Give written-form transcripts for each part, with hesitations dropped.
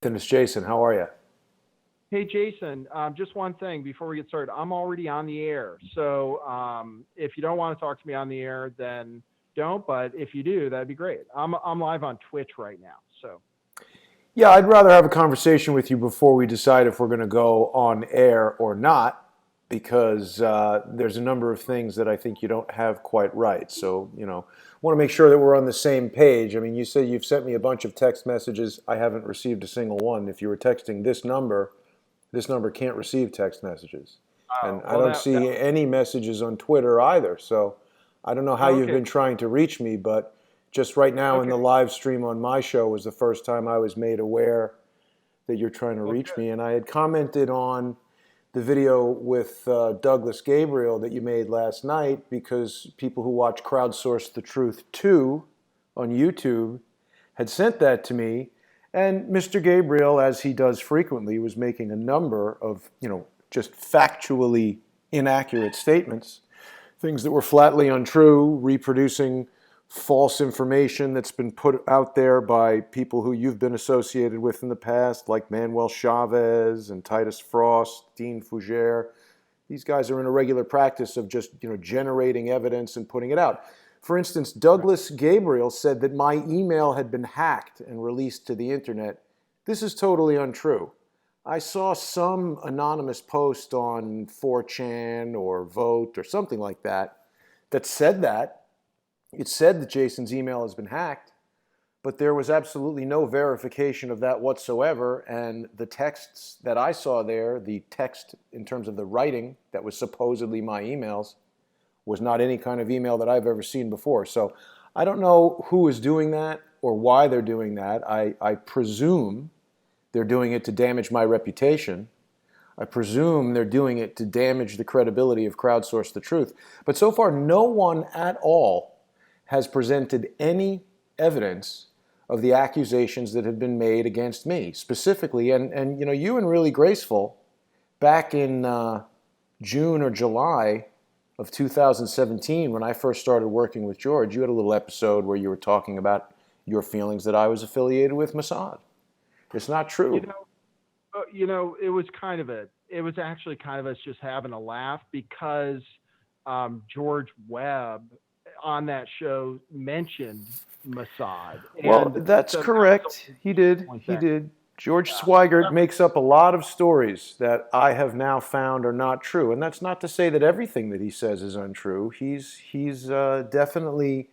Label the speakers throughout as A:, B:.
A: Then it's Jason. How are you?
B: Hey, Jason, just one thing before we get started. I'm already on the air. So if you don't want to talk to me on the air, then don't. But if you do, that'd be great. I'm live on Twitch right now. So,
A: Yeah, I'd rather have a conversation with you before we decide if we're going to go on air or not, because there's a number of things that I think you don't have quite right. So, want to make sure that we're on the same page. I mean, you say you've sent me a bunch of text messages. I haven't received a single one. If you were texting this number can't receive text messages. And I
B: well,
A: don't see any messages on Twitter either. So I don't know how you've
B: okay,
A: been trying to reach me, but just right now in
B: okay,
A: the live stream on my show was the first time I was made aware that you're trying to
B: well,
A: reach
B: good.
A: me. And I had commented on the video with Douglas Gabriel that you made last night because people who watch Crowdsource the Truth 2 on YouTube had sent that to me. And Mr. Gabriel, as he does frequently, was making a number of, just factually inaccurate statements, things that were flatly untrue, reproducing false information that's been put out there by people who you've been associated with in the past, like Manuel Chavez and Titus Frost, Dean Fougere. These guys are in a regular practice of just, generating evidence and putting it out. For instance, Douglas Gabriel said that my email had been hacked and released to the internet. This is totally untrue. I saw some anonymous post on 4chan or Vote or something like that that said that. It said that Jason's email has been hacked, but there was absolutely no verification of that whatsoever. And the texts that I saw there, the text in terms of the writing that was supposedly my emails, was not any kind of email that I've ever seen before. So I don't know who is doing that or why they're doing that. I presume they're doing it to damage my reputation. I presume they're doing it to damage the credibility of Crowdsource the Truth. But so far, no one at all has presented any evidence of the accusations that have been made against me specifically. And you and Really Graceful, back in June or July of 2017, when I first started working with George, you had a little episode where you were talking about your feelings that I was affiliated with Mossad. It's not
B: you
A: true.
B: know, it was it was actually kind of us just having a laugh because George Webb on that show mentioned Mossad,
A: Well,
B: and
A: that's
B: so that was
A: correct. He did.
B: one
A: He
B: thing.
A: did. George
B: Yeah.
A: Swigert makes up a lot of stories that I have now found are not true, and that's not to say that everything that he says is untrue. He's definitely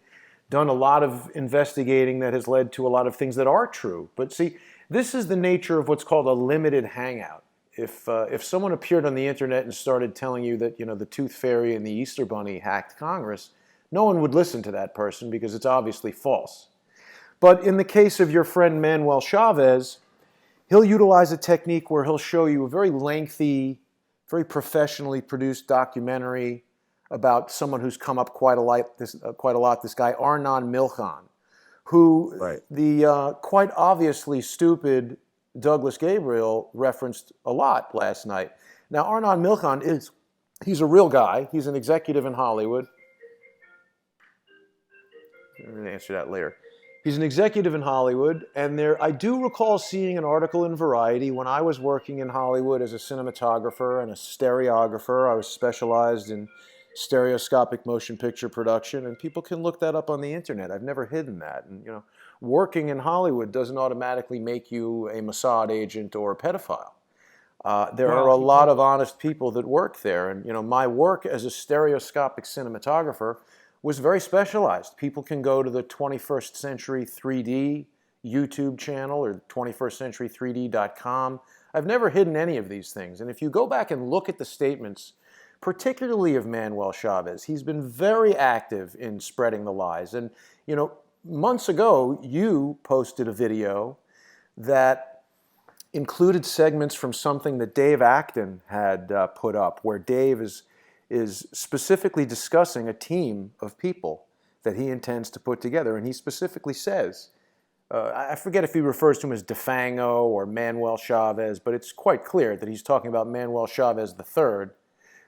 A: done a lot of investigating that has led to a lot of things that are true. But see, this is the nature of what's called a limited hangout. If someone appeared on the internet and started telling you that the Tooth Fairy and the Easter Bunny hacked Congress, no one would listen to that person because it's obviously false. But in the case of your friend Manuel Chavez, he'll utilize a technique where he'll show you a very lengthy, very professionally produced documentary about someone who's come up quite a lot. This guy Arnon Milchan, who
C: Right.
A: the quite obviously stupid Douglas Gabriel referenced a lot last night. Now Arnon Milchan he's a real guy. He's an executive in Hollywood. I'm going to answer that later. He's an executive in Hollywood, and I do recall seeing an article in Variety when I was working in Hollywood as a cinematographer and a stereographer. I was specialized in stereoscopic motion picture production, and people can look that up on the internet. I've never hidden that. And working in Hollywood doesn't automatically make you a Mossad agent or a pedophile. There are
B: Well,
A: a lot of honest people that work there, and my work as a stereoscopic cinematographer was very specialized. People can go to the 21st Century 3D YouTube channel or 21stcentury3d.com. I've never hidden any of these things. And if you go back and look at the statements, particularly of Manuel Chavez, he's been very active in spreading the lies. And, months ago, you posted a video that included segments from something that Dave Acton had put up, where Dave is specifically discussing a team of people that he intends to put together. And he specifically says, I forget if he refers to him as DeFango or Manuel Chavez, but it's quite clear that he's talking about Manuel Chavez III,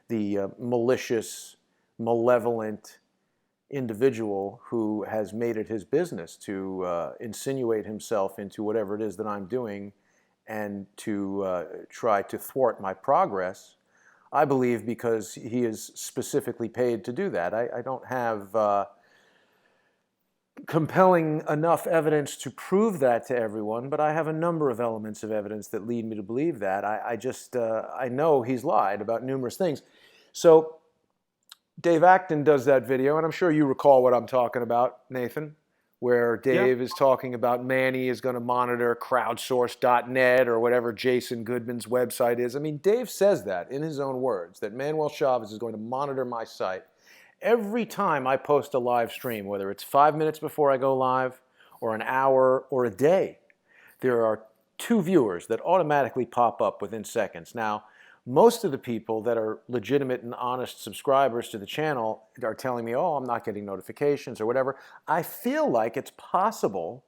A: the malicious, malevolent individual who has made it his business to insinuate himself into whatever it is that I'm doing and to try to thwart my progress. I believe because he is specifically paid to do that. I don't have compelling enough evidence to prove that to everyone, but I have a number of elements of evidence that lead me to believe that. I know he's lied about numerous things. So Dave Acton does that video, and I'm sure you recall what I'm talking about, Nathan, where Dave is talking about Manny is going to monitor crowdsource.net or whatever Jason Goodman's website is. I mean, Dave says that in his own words, that Manuel Chavez is going to monitor my site. Every time I post a live stream, whether it's 5 minutes before I go live or an hour or a day, there are 2 viewers that automatically pop up within seconds. Now, most of the people that are legitimate and honest subscribers to the channel are telling me, oh, I'm not getting notifications or whatever. I feel like it's possible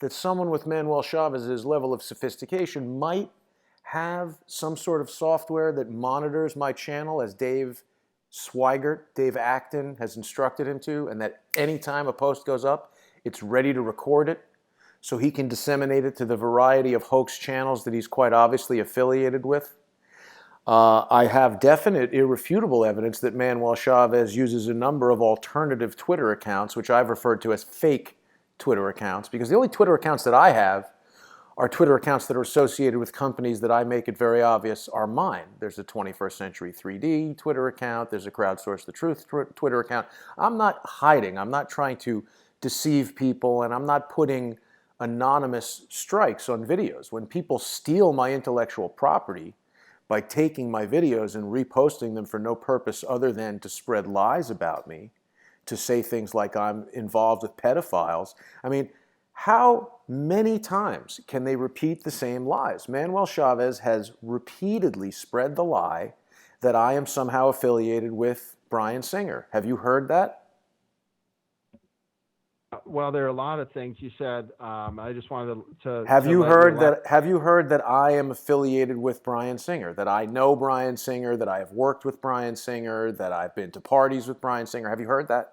A: that someone with Manuel Chavez's level of sophistication might have some sort of software that monitors my channel as Dave Acton has instructed him to, and that anytime a post goes up, it's ready to record it so he can disseminate it to the variety of hoax channels that he's quite obviously affiliated with. I have definite, irrefutable evidence that Manuel Chavez uses a number of alternative Twitter accounts, which I've referred to as fake Twitter accounts, because the only Twitter accounts that I have are Twitter accounts that are associated with companies that I make it very obvious are mine. There's a 21st Century 3D Twitter account. There's a Crowdsource the Truth Twitter account. I'm not hiding. I'm not trying to deceive people, and I'm not putting anonymous strikes on videos. When people steal my intellectual property by taking my videos and reposting them for no purpose other than to spread lies about me, to say things like I'm involved with pedophiles, I mean, how many times can they repeat the same lies? Manuel Chavez has repeatedly spread the lie that I am somehow affiliated with Bryan Singer. Have you heard that?
B: Well, there are a lot of things you said. I just wanted to
A: Have you heard that I am affiliated with Bryan Singer? That I know Bryan Singer? That I have worked with Bryan Singer? That I've been to parties with Bryan Singer? Have you heard that?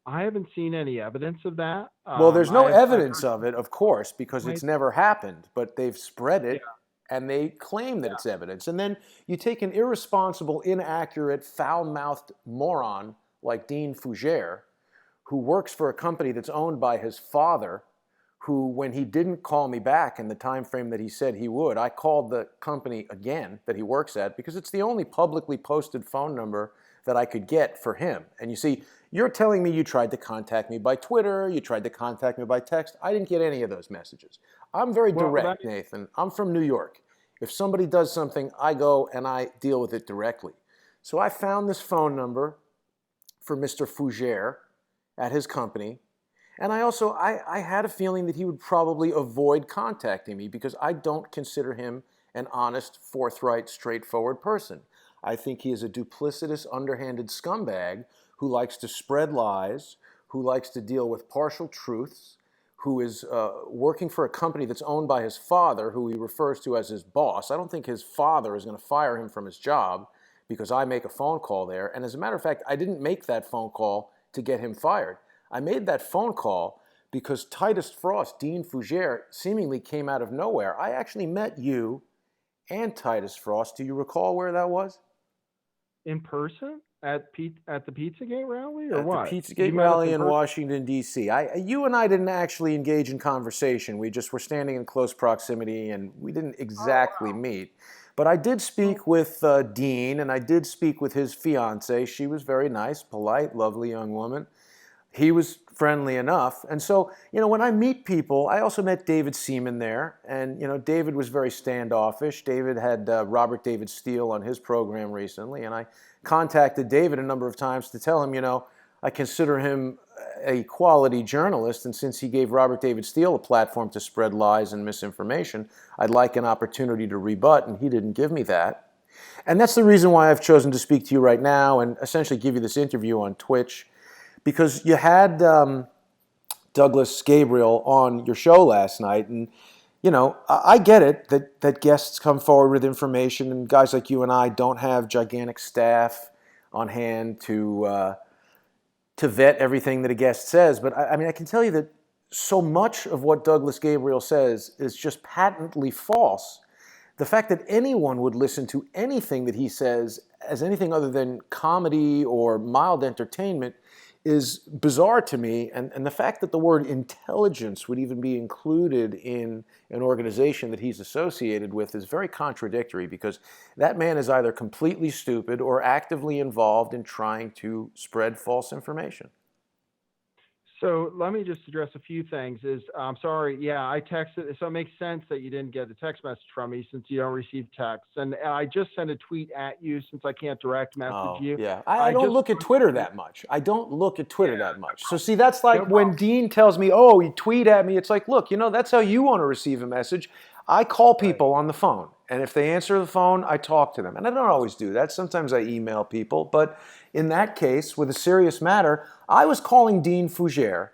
B: I haven't seen any evidence of that.
A: Well, there's no evidence of it, of course, because it's never happened. But they've spread it, and they claim that it's evidence. And then you take an irresponsible, inaccurate, foul-mouthed moron like Dean Fougere, who works for a company that's owned by his father, who, when he didn't call me back in the time frame that he said he would, I called the company again that he works at because it's the only publicly posted phone number that I could get for him. And you see, you're telling me you tried to contact me by Twitter, you tried to contact me by text. I didn't get any of those messages. I'm very direct, Nathan. I'm from New York. If somebody does something, I go and I deal with it directly. So I found this phone number for Mr. Fougere at his company. And I had a feeling that he would probably avoid contacting me because I don't consider him an honest, forthright, straightforward person. I think he is a duplicitous, underhanded scumbag who likes to spread lies, who likes to deal with partial truths, who is working for a company that's owned by his father, who he refers to as his boss. I don't think his father is going to fire him from his job because I make a phone call there. And as a matter of fact, I didn't make that phone call to get him fired. I made that phone call because Titus Frost, Dean Fougere, seemingly came out of nowhere. I actually met you and Titus Frost. Do you recall where that was?
B: In person? At the Pizzagate rally or what?
A: At the Pizzagate rally in Washington, D.C. You and I didn't actually engage in conversation. We just were standing in close proximity and we didn't exactly meet. But I did speak with Dean, and I did speak with his fiancée. She was very nice, polite, lovely young woman. He was friendly enough. And so, when I meet people, I also met David Seaman there. And, David was very standoffish. David had Robert David Steele on his program recently. And I contacted David a number of times to tell him, I consider him a quality journalist. And since he gave Robert David Steele a platform to spread lies and misinformation, I'd like an opportunity to rebut. And he didn't give me that. And that's the reason why I've chosen to speak to you right now and essentially give you this interview on Twitch. Because you had Douglas Gabriel on your show last night, and I get it that guests come forward with information, and guys like you and I don't have gigantic staff on hand to vet everything that a guest says. But I can tell you that so much of what Douglas Gabriel says is just patently false. The fact that anyone would listen to anything that he says as anything other than comedy or mild entertainment is bizarre to me. And the fact that the word intelligence would even be included in an organization that he's associated with is very contradictory, because that man is either completely stupid or actively involved in trying to spread false information.
B: So let me just address a few things. I'm sorry, yeah, I texted, so it makes sense that you didn't get a text message from me since you don't receive texts. And I just sent a tweet at you since I can't direct message you.
A: Yeah. I don't
B: just
A: look at Twitter that much. I don't look at Twitter that much. So see, that's
B: No
A: like when
B: problem.
A: Dean tells me, oh, you tweet at me. It's like, look, that's how you want to receive a message. I call people on the phone. And if they answer the phone, I talk to them. And I don't always do that. Sometimes I email people. But in that case, with a serious matter, I was calling Dean Fougere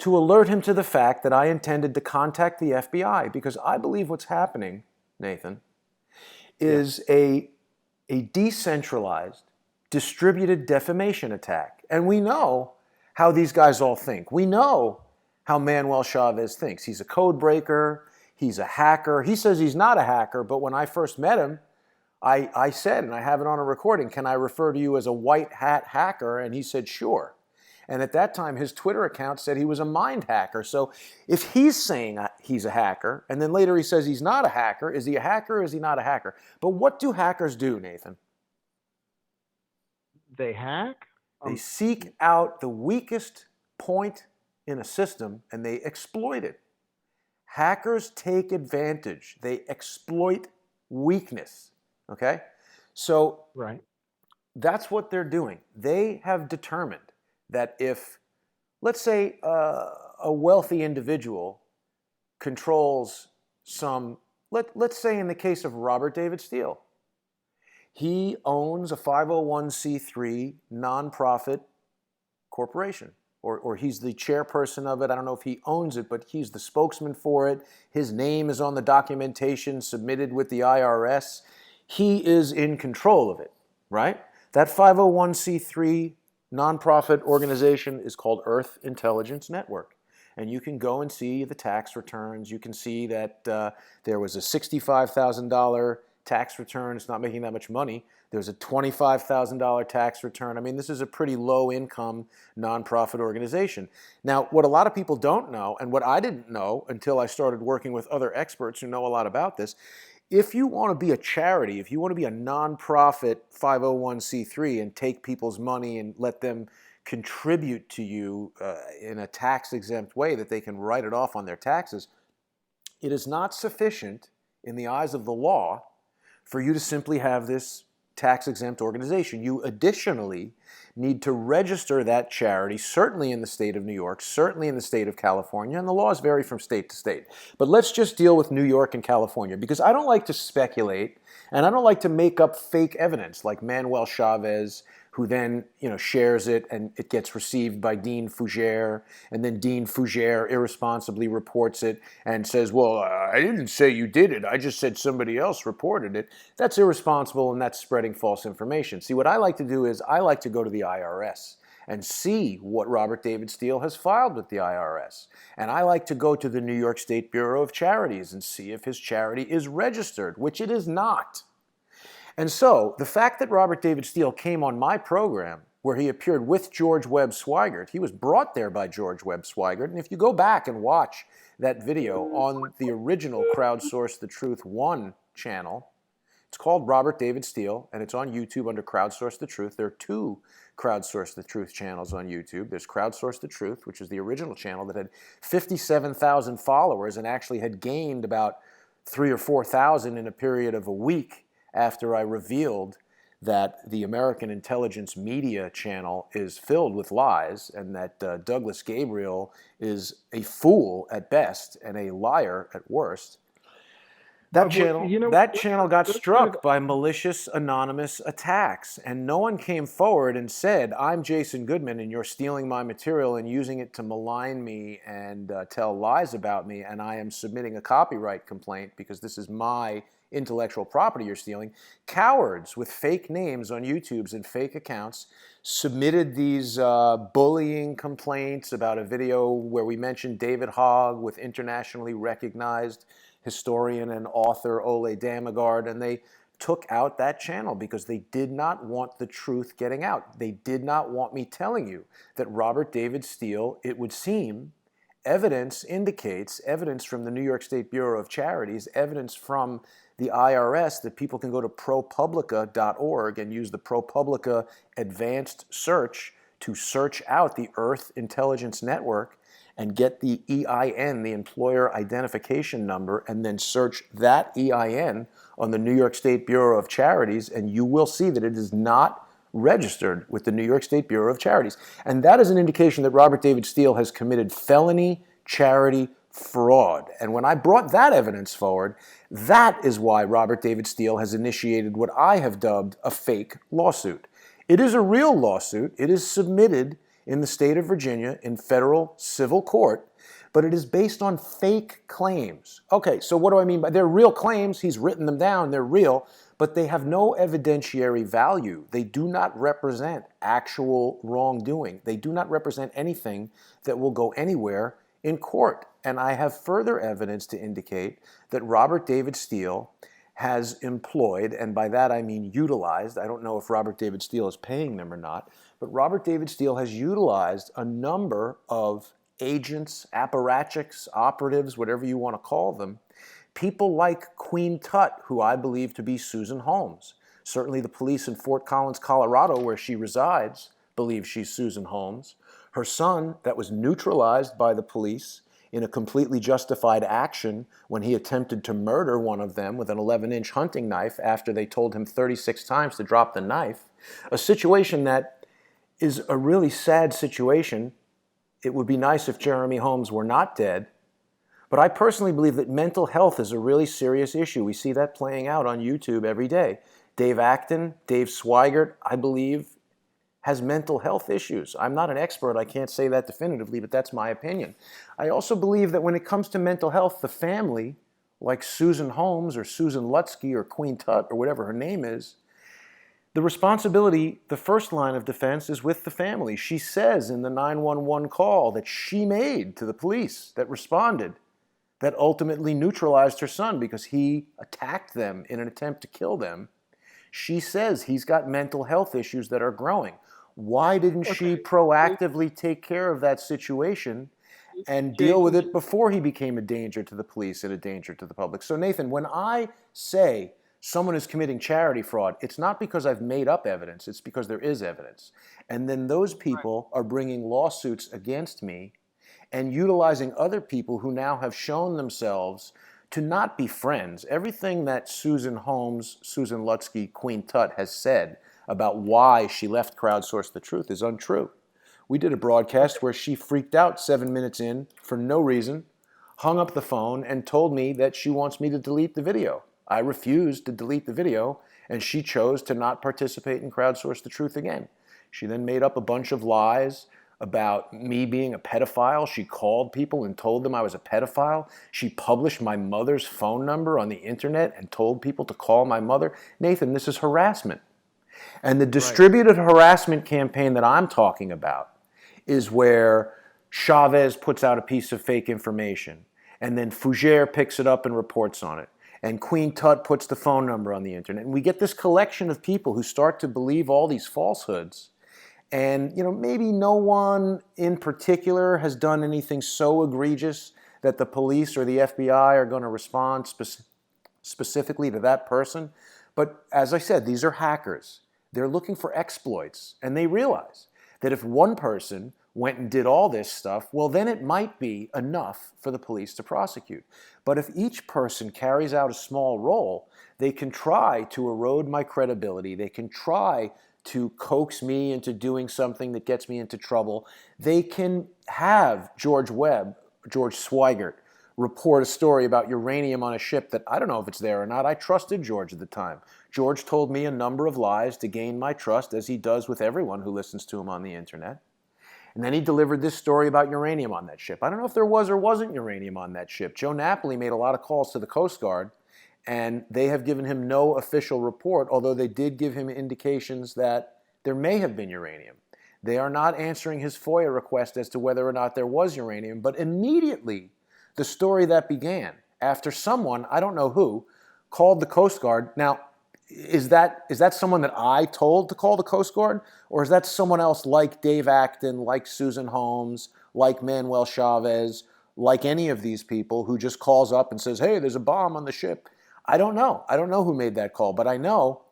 A: to alert him to the fact that I intended to contact the FBI, because I believe what's happening, Nathan, is a decentralized, distributed defamation attack. And we know how these guys all think. We know how Manuel Chavez thinks. He's a code breaker. He's a hacker. He says he's not a hacker, but when I first met him, I said, and I have it on a recording, can I refer to you as a white hat hacker? And he said, sure. And at that time, his Twitter account said he was a mind hacker. So if he's saying he's a hacker, and then later he says he's not a hacker, is he a hacker or is he not a hacker? But what do hackers do, Nathan?
B: They hack?
A: They seek out the weakest point in a system and they exploit it. Hackers take advantage. They exploit weakness. Okay? So
B: Right.
A: that's what they're doing. They have determined that if, let's say, a wealthy individual controls some, let's say in the case of Robert David Steele, he owns a 501c3 nonprofit corporation, or he's the chairperson of it. I don't know if he owns it, but he's the spokesman for it. His name is on the documentation submitted with the IRS. He is in control of it, right? That 501c3 nonprofit organization is called Earth Intelligence Network. And you can go and see the tax returns. You can see that there was a $65,000 tax return. It's not making that much money. There's a $25,000 tax return. I mean, this is a pretty low-income nonprofit organization. Now, what a lot of people don't know, and what I didn't know until I started working with other experts who know a lot about this, if you want to be a charity, if you want to be a nonprofit 501c3 and take people's money and let them contribute to you in a tax-exempt way that they can write it off on their taxes, it is not sufficient in the eyes of the law for you to simply have this tax-exempt organization. You additionally need to register that charity, certainly in the state of New York, certainly in the state of California, and the laws vary from state to state. But let's just deal with New York and California, because I don't like to speculate, and I don't like to make up fake evidence like Manuel Chavez, who then shares it, and it gets received by Dean Fougere, and then Dean Fougere irresponsibly reports it and says, well, I didn't say you did it, I just said somebody else reported it. That's irresponsible, and that's spreading false information. See, what I like to do is I like to go to the IRS and see what Robert David Steele has filed with the IRS. And I like to go to the New York State Bureau of Charities and see if his charity is registered, which it is not. And so the fact that Robert David Steele came on my program where he appeared with George Webb Swigert, he was brought there by George Webb Swigert. And if you go back and watch that video on the original Crowdsource the Truth 1 channel, it's called Robert David Steele, and it's on YouTube under Crowdsource the Truth. There are two Crowdsource the Truth channels on YouTube. There's Crowdsource the Truth, which is the original channel that had 57,000 followers and actually had gained about 3,000 or 4,000 in a period of a week after I revealed that the American Intelligence Media channel is filled with lies and that Douglas Gabriel is a fool at best and a liar at worst. That channel got struck by malicious anonymous attacks, and no one came forward and said, I'm Jason Goodman and you're stealing my material and using it to malign me and tell lies about me, and I am submitting a copyright complaint because this is my intellectual property you're stealing. Cowards with fake names on YouTubes and fake accounts submitted these bullying complaints about a video where we mentioned David Hogg with internationally recognized historian and author Ole Damagard, and they took out that channel because they did not want the truth getting out. They did not want me telling you that Robert David Steele, it would seem, evidence indicates, evidence from the New York State Bureau of Charities, evidence from the IRS that people can go to ProPublica.org and use the ProPublica advanced search to search out the Earth Intelligence Network and get the EIN, the Employer Identification Number, and then search that EIN on the New York State Bureau of Charities, and you will see that it is not registered with the New York State Bureau of Charities. And that is an indication that Robert David Steele has committed felony charity fraud. And when I brought that evidence forward, that is why Robert David Steele has initiated what I have dubbed a fake lawsuit. It is a real lawsuit. It is submitted in the state of Virginia in federal civil court, but it is based on fake claims. Okay, so what do I mean by they're real claims? He's written them down, they're real, but they have no evidentiary value. They do not represent actual wrongdoing. They do not represent anything that will go anywhere in court. And I have further evidence to indicate that Robert David Steele has employed, and by that I mean utilized, I don't know if Robert David Steele is paying them or not, but Robert David Steele has utilized a number of agents, apparatchiks, operatives, whatever you want to call them, people like Queen Tut, who I believe to be Susan Holmes. Certainly the police in Fort Collins, Colorado, where she resides, believe she's Susan Holmes. Her son, that was neutralized by the police in a completely justified action when he attempted to murder one of them with an 11-inch hunting knife after they told him 36 times to drop the knife. A situation that is a really sad situation. It would be nice if Jeremy Holmes were not dead. But I personally believe that mental health is a really serious issue. We see that playing out on YouTube every day. Dave Acton, Dave Swigert, I believe, has mental health issues. I'm not an expert, I can't say that definitively, but that's my opinion. I also believe that when it comes to mental health, the family, like Susan Holmes or Susan Lutsky or Queen Tut or whatever her name is, the responsibility, the first line of defense is with the family. She says in the 911 call that she made to the police that responded, that ultimately neutralized her son because he attacked them in an attempt to kill them. She says he's got mental health issues that are growing. Why didn't she proactively take care of that situation and deal with it before he became a danger to the police and a danger to the public? So Nathan, when I say someone is committing charity fraud, it's not because I've made up evidence, it's because there is evidence. And then those people are bringing lawsuits against me and utilizing other people who now have shown themselves to not be friends. Everything that Susan Holmes, Susan Lutsky, Queen Tut has said about why she left Crowdsource the Truth is untrue. We did a broadcast where she freaked out 7 minutes in for no reason, hung up the phone, and told me that she wants me to delete the video. I refused to delete the video, and she chose to not participate in Crowdsource the Truth again. She then made up a bunch of lies about me being a pedophile. She called people and told them I was a pedophile. She published my mother's phone number on the internet and told people to call my mother. Nathan, this is harassment. And the distributed harassment campaign that I'm talking about is where Chavez puts out a piece of fake information, and then Fougere picks it up and reports on it. And Queen Tut puts the phone number on the internet. And we get this collection of people who start to believe all these falsehoods. And, maybe no one in particular has done anything so egregious that the police or the FBI are going to respond specifically to that person. But as I said, these are hackers. They're looking for exploits. And they realize that if one person went and did all this stuff, well, then it might be enough for the police to prosecute. But if each person carries out a small role, they can try to erode my credibility. They can try to coax me into doing something that gets me into trouble. They can have George Swigert, report a story about uranium on a ship that I don't know if it's there or not. I trusted George at the time. George told me a number of lies to gain my trust, as he does with everyone who listens to him on the internet. And then he delivered this story about uranium on that ship. I don't know if there was or wasn't uranium on that ship. Joe Napoli made a lot of calls to the Coast Guard, And they have given him no official report, although they did give him indications that there may have been uranium. They are not answering his FOIA request as to whether or not there was uranium, but immediately the story that began after someone, I don't know who, called the Coast Guard. Now, is that someone that I told to call the Coast Guard? Or is that someone else like Dave Acton, like Susan Holmes, like Manuel Chavez, like any of these people who just calls up and says, hey, there's a bomb on the ship? I don't know. I don't know who made that call, but I know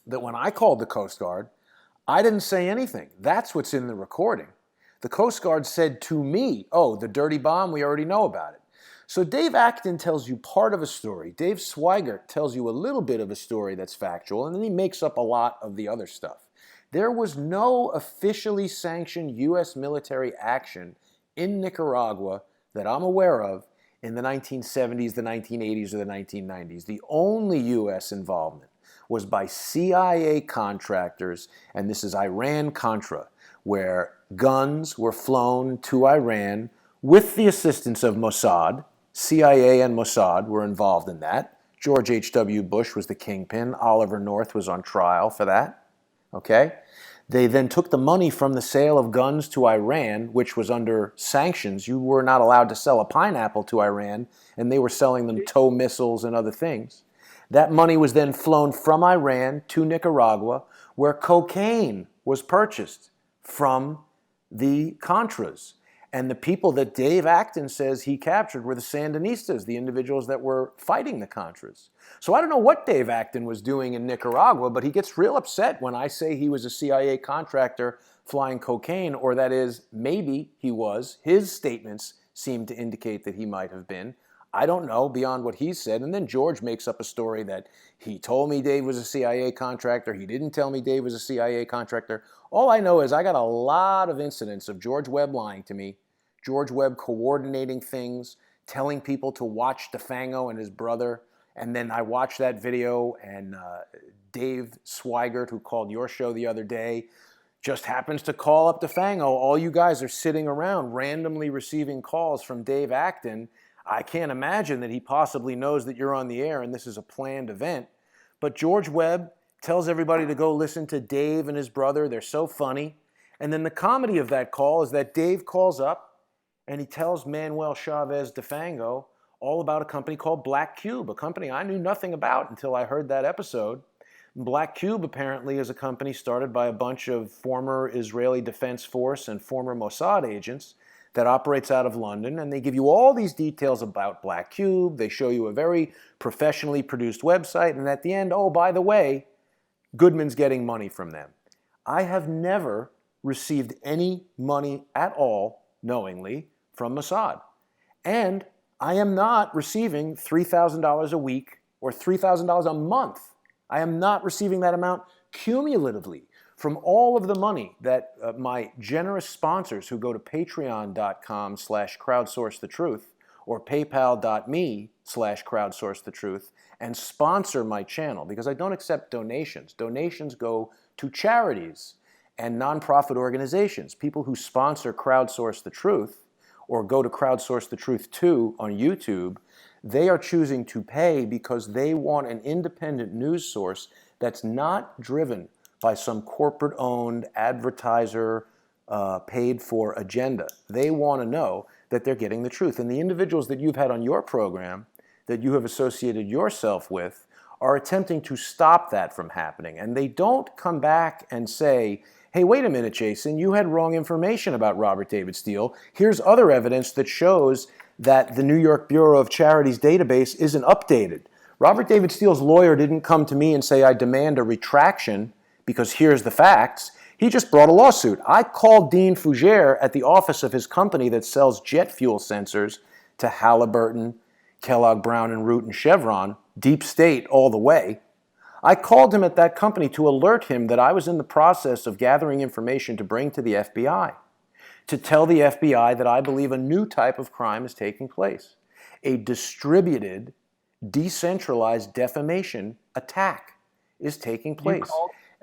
A: that when I called the Coast Guard, I didn't say anything. That's what's in the recording. The Coast Guard said to me, oh, the dirty bomb, we already know about it. So Dave Acton tells you part of a story. Dave Swigert tells you a little bit of a story that's factual, and then he makes up a lot of the other stuff. There was no officially sanctioned U.S. military action in Nicaragua that I'm aware of in the 1970s, the 1980s, or the 1990s. The only U.S. involvement was by CIA contractors, and this is Iran-Contra, where guns were flown to Iran with the assistance of Mossad. CIA and Mossad were involved in that. George H.W. Bush was the kingpin. Oliver North was on trial for that. Okay? They then took the money from the sale of guns to Iran, which was under sanctions. You were not allowed to sell a pineapple to Iran, and they were selling them tow missiles and other things. That money was then flown from Iran to Nicaragua, where cocaine was purchased from the Contras. And the people that Dave Acton says he captured were the Sandinistas, the individuals that were fighting the Contras. So I don't know what Dave Acton was doing in Nicaragua, but he gets real upset when I say he was a CIA contractor flying cocaine, or that is, maybe he was. His statements seem to indicate that he might have been. I don't know beyond what he said. And then George makes up a story that he told me Dave was a CIA contractor. He didn't tell me Dave was a CIA contractor. All I know is I got a lot of incidents of George Webb lying to me, George Webb coordinating things, telling people to watch DeFango and his brother. And then I watched that video, and Dave Swigert, who called your show the other day, just happens to call up DeFango. All you guys are sitting around randomly receiving calls from Dave Acton. I can't imagine that he possibly knows that you're on the air and this is a planned event. But George Webb tells everybody to go listen to Dave and his brother. They're so funny. And then the comedy of that call is that Dave calls up and he tells Manuel Chavez DeFango all about a company called Black Cube, a company I knew nothing about until I heard that episode. Black Cube apparently is a company started by a bunch of former Israeli Defense Force and former Mossad agents that operates out of London, and they give you all these details about Black Cube. They show you a very professionally produced website, and at the end, oh, by the way, Goodman's getting money from them. I have never received any money at all, knowingly, from Mossad. And I am not receiving $3,000 a week or $3,000 a month. I am not receiving that amount cumulatively from all of the money that my generous sponsors who go to patreon.com/crowdsourcethetruth or paypal.me/crowdsourcethetruth and sponsor my channel, because I don't accept donations. Donations go to charities and nonprofit organizations. People who sponsor Crowdsource the Truth or go to Crowdsource the Truth 2 on YouTube, they are choosing to pay because they want an independent news source that's not driven by some corporate-owned advertiser paid-for agenda. They want to know that they're getting the truth. And the individuals that you've had on your program, that you have associated yourself with, are attempting to stop that from happening. And they don't come back and say, hey, wait a minute, Jason, you had wrong information about Robert David Steele. Here's other evidence that shows that the New York Bureau of Charities database isn't updated. Robert David Steele's lawyer didn't come to me and say, I demand a retraction because here's the facts. He just brought a lawsuit. I called Dean Fougere at the office of his company that sells jet fuel sensors to Halliburton, Kellogg Brown and Root and Chevron, deep state all the way. I called him at that company to alert him that I was in the process of gathering information to bring to the FBI, to tell the FBI that I believe a new type of crime is taking place, a distributed, decentralized defamation attack is taking place.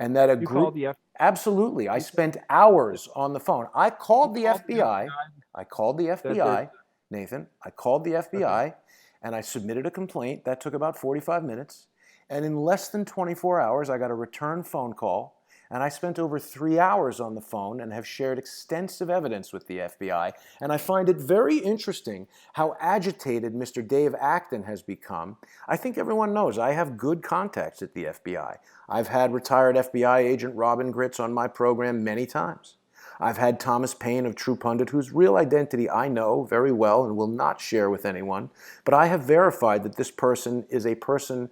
A: And that a group, absolutely. I spent hours on the phone. I called the FBI. I called the FBI, Nathan. I called the FBI, and I submitted a complaint. That took about 45 minutes. And in less than 24 hours, I got a return phone call. And I spent over 3 hours on the phone and have shared extensive evidence with the FBI. And I find it very interesting how agitated Mr. Dave Acton has become. I think everyone knows I have good contacts at the FBI. I've had retired FBI agent Robin Gritz on my program many times. I've had Thomas Paine of True Pundit, whose real identity I know very well and will not share with anyone. But I have verified that this person is a person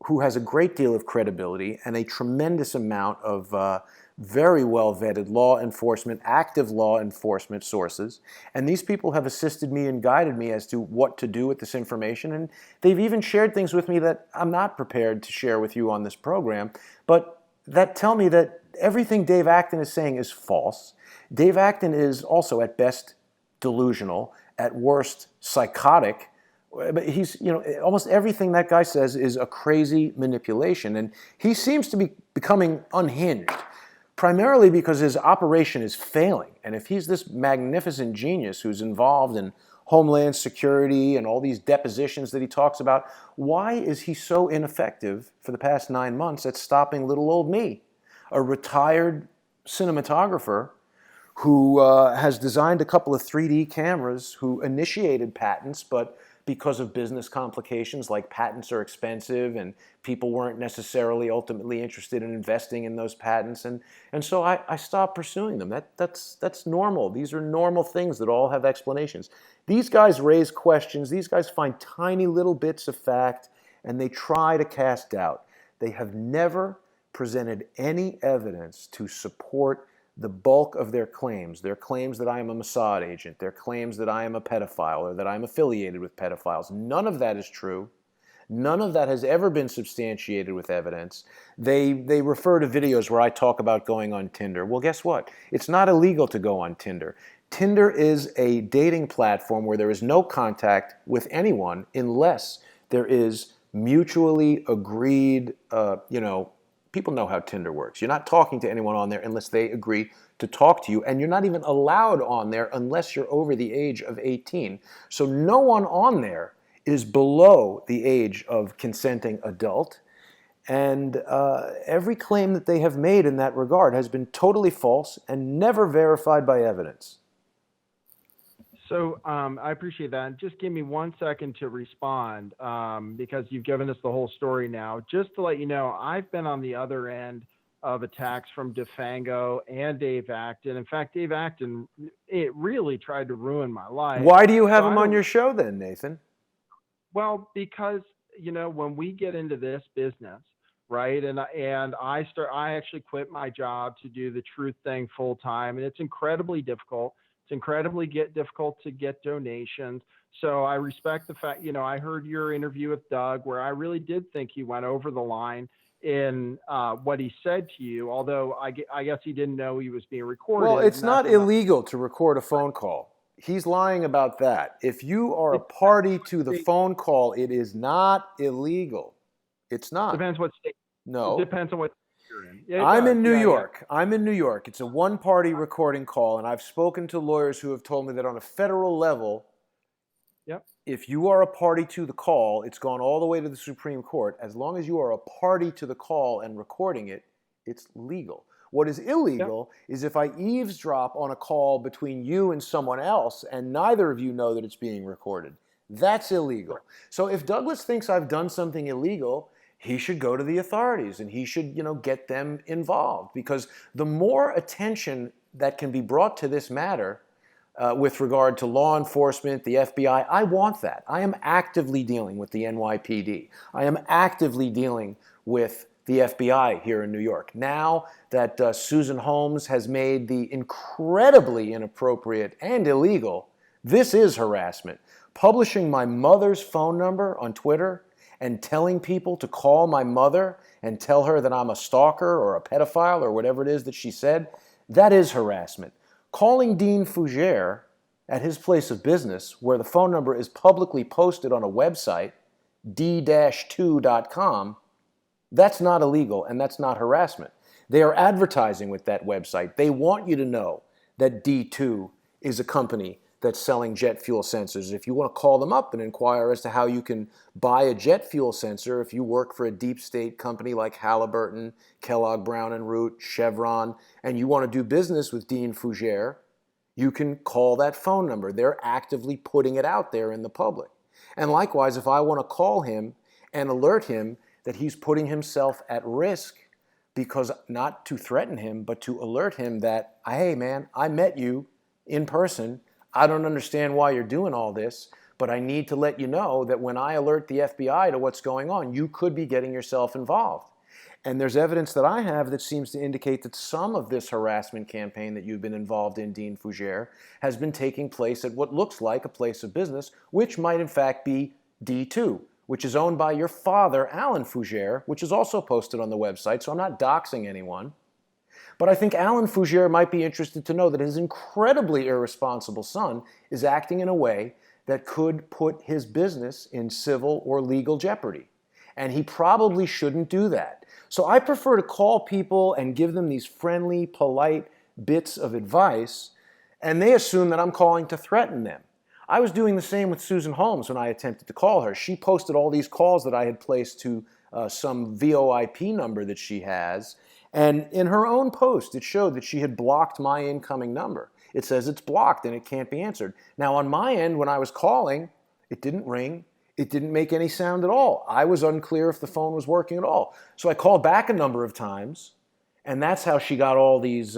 A: who has a great deal of credibility and a tremendous amount of very well-vetted law enforcement, active law enforcement sources. And these people have assisted me and guided me as to what to do with this information. And they've even shared things with me that I'm not prepared to share with you on this program, but that tell me that everything Dave Acton is saying is false. Dave Acton is also at best delusional, at worst psychotic. But he's, almost everything that guy says is a crazy manipulation. And he seems to be becoming unhinged, primarily because his operation is failing. And if he's this magnificent genius who's involved in Homeland Security and all these depositions that he talks about, why is he so ineffective for the past 9 months at stopping little old me, a retired cinematographer who has designed a couple of 3D cameras, who initiated patents, but because of business complications, like patents are expensive and people weren't necessarily ultimately interested in investing in those patents. And so I stopped pursuing them. That's normal. These are normal things that all have explanations. These guys raise questions. These guys find tiny little bits of fact and they try to cast doubt. They have never presented any evidence to support the bulk of their claims that I am a Mossad agent, their claims that I am a pedophile or that I'm affiliated with pedophiles. None of that is true. None of that has ever been substantiated with evidence. They refer to videos where I talk about going on Tinder. Well, guess what? It's not illegal to go on Tinder. Tinder is a dating platform where there is no contact with anyone unless there is mutually agreed, people know how Tinder works. You're not talking to anyone on there unless they agree to talk to you, and you're not even allowed on there unless you're over the age of 18. So no one on there is below the age of consenting adult, and every claim that they have made in that regard has been totally false and never verified by evidence.
B: So I appreciate that. And just give me 1 second to respond because you've given us the whole story now. Just to let you know, I've been on the other end of attacks from DeFango and Dave Acton. In fact, Dave Acton, it really tried to ruin my life.
A: Why do you have him on your show then, Nathan?
B: Well, because, when we get into this business, right, and I actually quit my job to do the truth thing full time, and it's incredibly difficult. It's incredibly difficult to get donations. So I respect the fact, I heard your interview with Doug where I really did think he went over the line in what he said to you, although I guess he didn't know he was being recorded.
A: Well, it's not illegal to record a phone call. He's lying about that. If you are a party to the phone call, it is not illegal. It's not.
B: Depends what state.
A: No.
B: It depends on what you're in. Yeah,
A: I'm in New York. I'm in New York. It's a one-party recording call, and I've spoken to lawyers who have told me that on a federal level, if you are a party to the call, it's gone all the way to the Supreme Court. As long as you are a party to the call and recording it, it's legal. What is illegal is if I eavesdrop on a call between you and someone else and neither of you know that it's being recorded. That's illegal. So if Douglas thinks I've done something illegal, he should go to the authorities and he should, get them involved, because the more attention that can be brought to this matter with regard to law enforcement, the FBI, I want that. I am actively dealing with the NYPD. I am actively dealing with the FBI here in New York. Now that Susan Holmes has made the incredibly inappropriate and illegal, this is harassment. Publishing my mother's phone number on Twitter and telling people to call my mother and tell her that I'm a stalker or a pedophile or whatever it is that she said, that is harassment. Calling Dean Fougere at his place of business, where the phone number is publicly posted on a website, d-2.com, that's not illegal and that's not harassment. They are advertising with that website. They want you to know that D2 is a company that's selling jet fuel sensors. If you want to call them up and inquire as to how you can buy a jet fuel sensor, if you work for a deep state company like Halliburton, Kellogg Brown and Root, Chevron, and you want to do business with Dean Fougere, you can call that phone number. They're actively putting it out there in the public. And likewise, if I want to call him and alert him that he's putting himself at risk, because not to threaten him, but to alert him that, hey man, I met you in person. I don't understand why you're doing all this, but I need to let you know that when I alert the FBI to what's going on, you could be getting yourself involved. And there's evidence that I have that seems to indicate that some of this harassment campaign that you've been involved in, Dean Fougere, has been taking place at what looks like a place of business, which might in fact be D2, which is owned by your father, Alan Fougere, which is also posted on the website, so I'm not doxing anyone. But I think Alan Fougere might be interested to know that his incredibly irresponsible son is acting in a way that could put his business in civil or legal jeopardy. And he probably shouldn't do that. So I prefer to call people and give them these friendly, polite bits of advice, and they assume that I'm calling to threaten them. I was doing the same with Susan Holmes when I attempted to call her. She posted all these calls that I had placed to some VoIP number that she has, and in her own post, it showed that she had blocked my incoming number. It says it's blocked and it can't be answered. Now on my end, when I was calling, it didn't ring. It didn't make any sound at all. I was unclear if the phone was working at all. So I called back a number of times, and that's how she got all these,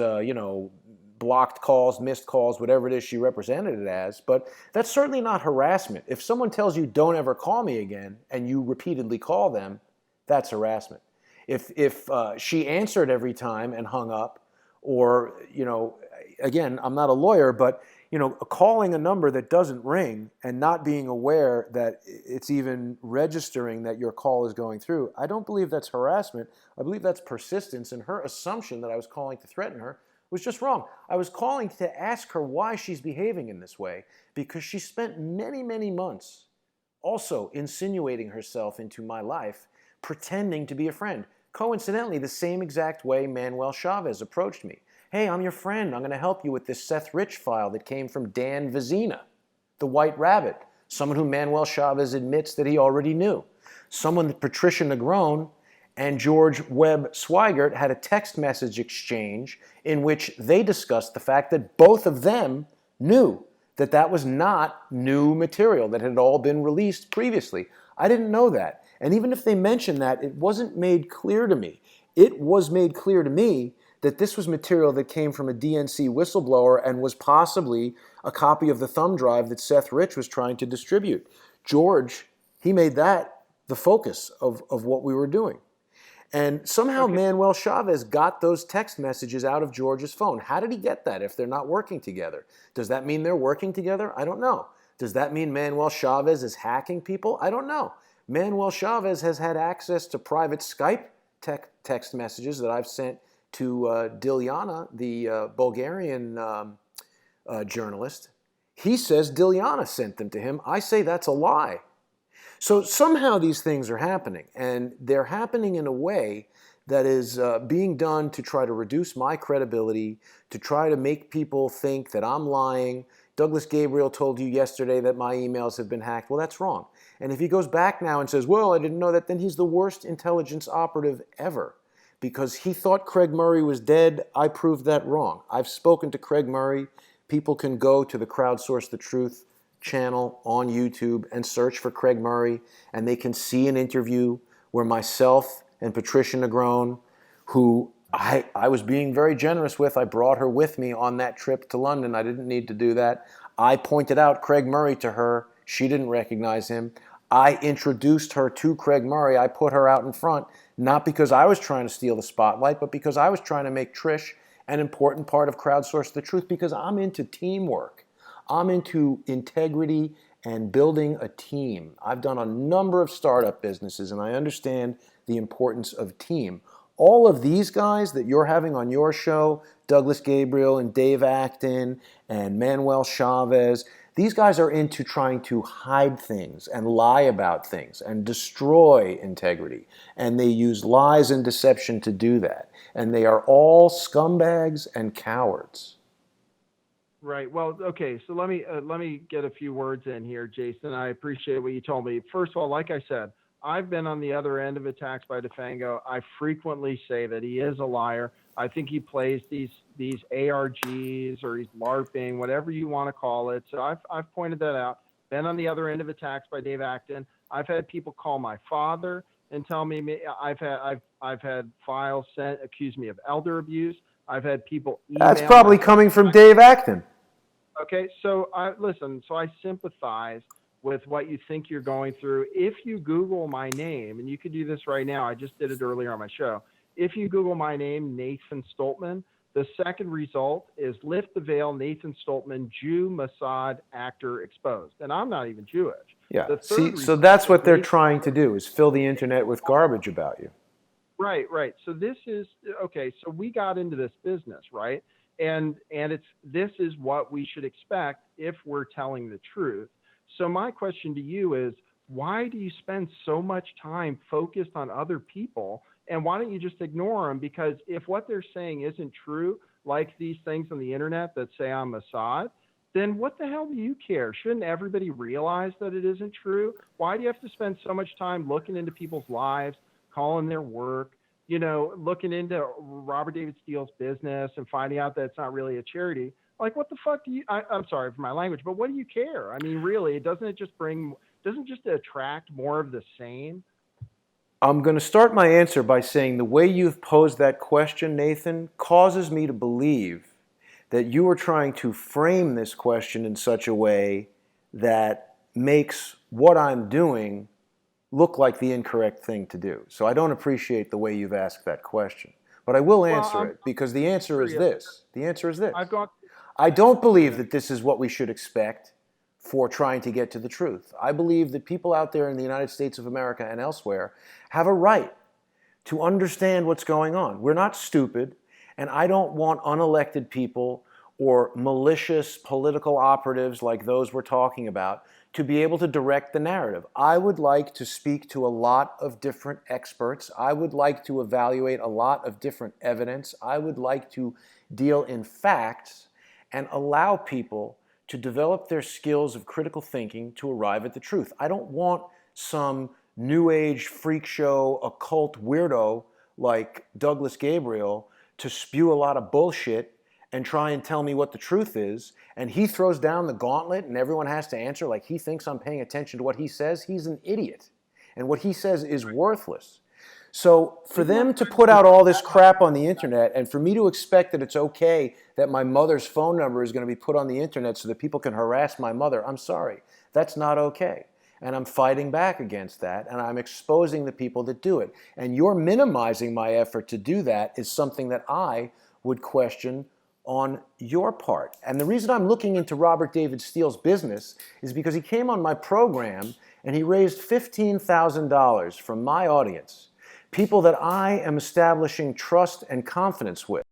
A: blocked calls, missed calls, whatever it is she represented it as. But that's certainly not harassment. If someone tells you don't ever call me again and you repeatedly call them, that's harassment. If she answered every time and hung up, or, again, I'm not a lawyer, but, calling a number that doesn't ring and not being aware that it's even registering that your call is going through, I don't believe that's harassment. I believe that's persistence, and her assumption that I was calling to threaten her was just wrong. I was calling to ask her why she's behaving in this way, because she spent many, many months also insinuating herself into my life, pretending to be a friend. Coincidentally, the same exact way Manuel Chavez approached me. Hey, I'm your friend. I'm going to help you with this Seth Rich file that came from Dan Vizina, the White Rabbit, someone who Manuel Chavez admits that he already knew. Someone that Patricia Negron and George Webb Swigert had a text message exchange in which they discussed the fact that both of them knew that that was not new material, that had all been released previously. I didn't know that. And even if they mentioned that, it wasn't made clear to me. It was made clear to me that this was material that came from a DNC whistleblower and was possibly a copy of the thumb drive that Seth Rich was trying to distribute. George, he made that the focus of what we were doing. And somehow Manuel Chavez got those text messages out of George's phone. How did he get that if they're not working together? Does that mean they're working together? I don't know. Does that mean Manuel Chavez is hacking people? I don't know. Manuel Chavez has had access to private Skype text messages that I've sent to Dilyana, the Bulgarian journalist. He says Dilyana sent them to him. I say that's a lie. So somehow these things are happening, and they're happening in a way that is being done to try to reduce my credibility, to try to make people think that I'm lying. Douglas Gabriel told you yesterday that my emails have been hacked. Well, that's wrong. And if he goes back now and says, well, I didn't know that, then he's the worst intelligence operative ever, because he thought Craig Murray was dead. I proved that wrong. I've spoken to Craig Murray. People can go to the Crowdsource the Truth channel on YouTube and search for Craig Murray, and they can see an interview where myself and Patricia Negron, who I was being very generous with, I brought her with me on that trip to London. I didn't need to do that. I pointed out Craig Murray to her. She didn't recognize him. I introduced her to Craig Murray. I put her out in front, not because I was trying to steal the spotlight, but because I was trying to make Trish an important part of Crowdsource the Truth, because I'm into teamwork. I'm into integrity and building a team. I've done a number of startup businesses, and I understand the importance of team. All of these guys that you're having on your show, Douglas Gabriel and Dave Acton and Manuel Chavez, these guys are into trying to hide things and lie about things and destroy integrity. And they use lies and deception to do that. And they are all scumbags and cowards.
B: Right. Well, okay. So let me get a few words in here, Jason. I appreciate what you told me. First of all, like I said, I've been on the other end of attacks by DeFango. I frequently say that he is a liar. I think he plays these ARGs or he's LARPing, whatever you want to call it. So I've pointed that out. Been on the other end of attacks by Dave Acton. I've had people call my father and tell me I've had files sent accuse me of elder abuse. I've had people email.
A: That's probably coming from Dave Acton.
B: Okay, so listen. So I sympathize with what you think you're going through. If you Google my name, and you could do this right now, I just did it earlier on my show. If you Google my name, Nathan Stoltman, the second result is Lift the Veil, Nathan Stoltman, Jew, Mossad, actor exposed. And I'm not even Jewish.
A: Yeah. See, so that's what they're trying to do, is fill the internet with garbage about you.
B: Right, right. So this is, okay, so we got into this business, right? And this is what we should expect if we're telling the truth. So my question to you is, why do you spend so much time focused on other people? And why don't you just ignore them? Because if what they're saying isn't true, like these things on the internet that say I'm Mossad, then what the hell do you care? Shouldn't everybody realize that it isn't true? Why do you have to spend so much time looking into people's lives, calling their work, looking into Robert David Steele's business and finding out that it's not really a charity? Like, what the fuck do you, I'm sorry for my language, but what do you care? I mean, really, doesn't it just attract more of the same?
A: I'm going to start my answer by saying the way you've posed that question, Nathan, causes me to believe that you are trying to frame this question in such a way that makes what I'm doing look like the incorrect thing to do. So I don't appreciate the way you've asked that question. But I will answer it, because the answer is this. The answer is this. I don't believe that this is what we should expect for trying to get to the truth. I believe that people out there in the United States of America and elsewhere have a right to understand what's going on. We're not stupid, and I don't want unelected people or malicious political operatives like those we're talking about to be able to direct the narrative. I would like to speak to a lot of different experts. I would like to evaluate a lot of different evidence. I would like to deal in facts and allow people to develop their skills of critical thinking to arrive at the truth. I don't want some new age freak show occult weirdo like Douglas Gabriel to spew a lot of bullshit and try and tell me what the truth is, and he throws down the gauntlet and everyone has to answer like he thinks I'm paying attention to what he says. He's an idiot, and what he says is worthless. So for them to put out all this crap on the internet, and for me to expect that it's okay that my mother's phone number is going to be put on the internet so that people can harass my mother, I'm sorry. That's not okay. And I'm fighting back against that, and I'm exposing the people that do it. And you're minimizing my effort to do that is something that I would question on your part. And the reason I'm looking into Robert David Steele's business is because he came on my program and he raised $15,000 from my audience, people that I am establishing trust and confidence with.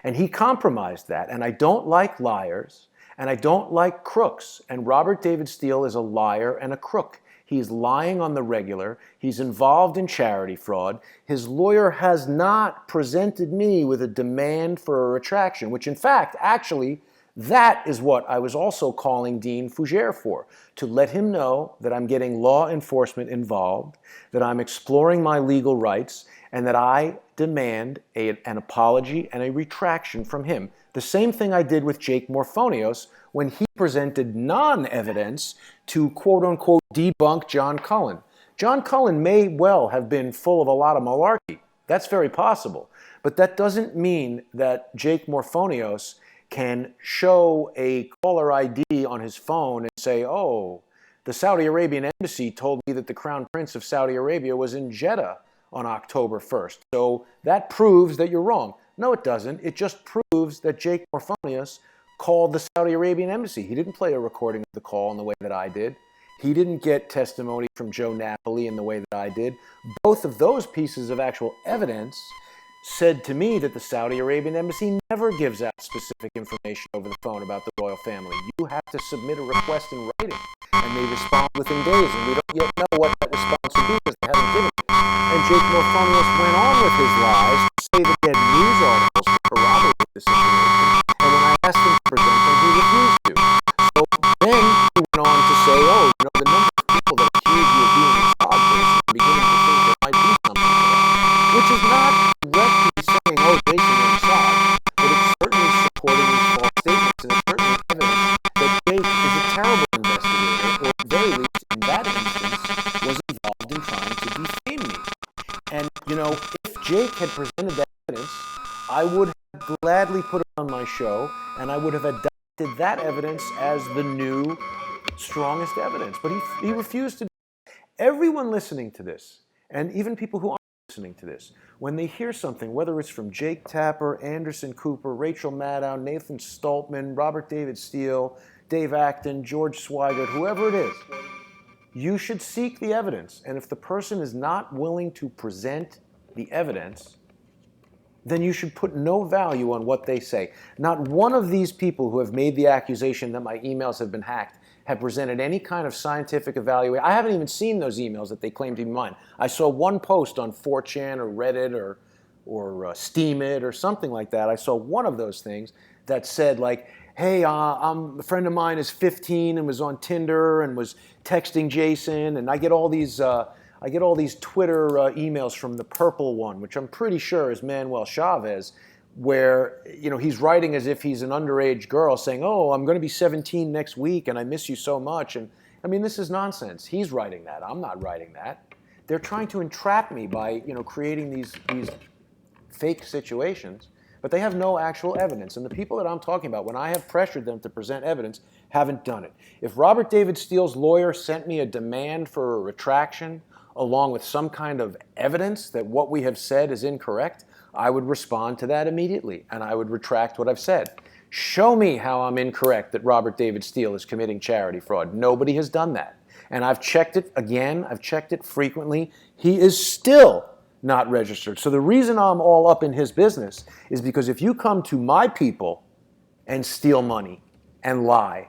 A: And he compromised that. And I don't like liars, and I don't like crooks. And Robert David Steele is a liar and a crook. He's lying on the regular. He's involved in charity fraud. His lawyer has not presented me with a demand for a retraction, which in fact, actually, that is what I was also calling Dean Fougere for, to let him know that I'm getting law enforcement involved, that I'm exploring my legal rights, and that I demand an apology and a retraction from him. The same thing I did with Jake Morphonios when he presented non-evidence to quote-unquote debunk John Cullen. John Cullen may well have been full of a lot of malarkey. That's very possible. But that doesn't mean that Jake Morphonios can show a caller ID on his phone and say, oh, the Saudi Arabian embassy told me that the Crown Prince of Saudi Arabia was in Jeddah on October 1st. So that proves that you're wrong. No, it doesn't. It just proves that Jake Morphonios called the Saudi Arabian embassy. He didn't play a recording of the call in the way that I did. He didn't get testimony from Joe Napoli in the way that I did. Both of those pieces of actual evidence said to me that the Saudi Arabian embassy never gives out specific information over the phone about the royal family. You have to submit a request in writing, and they respond within days, and we don't yet know what that response will be because they haven't given it. And Jake Morphonios went on with his lies to say that he had news articles to corroborate this information, and when I asked him to present them, he refused. You know, if Jake had presented that evidence, I would have gladly put it on my show, and I would have adopted that evidence as the new, strongest evidence. But he refused to. Everyone listening to this, and even people who aren't listening to this, when they hear something, whether it's from Jake Tapper, Anderson Cooper, Rachel Maddow, Nathan Stoltman, Robert David Steele, Dave Acton, George Swigert, whoever it is, you should seek the evidence. And if the person is not willing to present the evidence, then you should put no value on what they say. Not one of these people who have made the accusation that my emails have been hacked have presented any kind of scientific evaluation. I haven't even seen those emails that they claim to be mine. I saw one post on 4chan or Reddit or Steemit or something like that. I saw one of those things that said like, hey, a friend of mine is 15 and was on Tinder and was texting Jason, and I get all these Twitter emails from the purple one, which I'm pretty sure is Manuel Chavez, where he's writing as if he's an underage girl saying, oh, I'm going to be 17 next week and I miss you so much. And I mean, this is nonsense. He's writing that. I'm not writing that. They're trying to entrap me by creating these fake situations, but they have no actual evidence. And the people that I'm talking about, when I have pressured them to present evidence, haven't done it. If Robert David Steele's lawyer sent me a demand for a retraction along with some kind of evidence that what we have said is incorrect, I would respond to that immediately, and I would retract what I've said. Show me how I'm incorrect that Robert David Steele is committing charity fraud. Nobody has done that. And I've checked it again. I've checked it frequently. He is still not registered. So the reason I'm all up in his business is because if you come to my people and steal money and lie,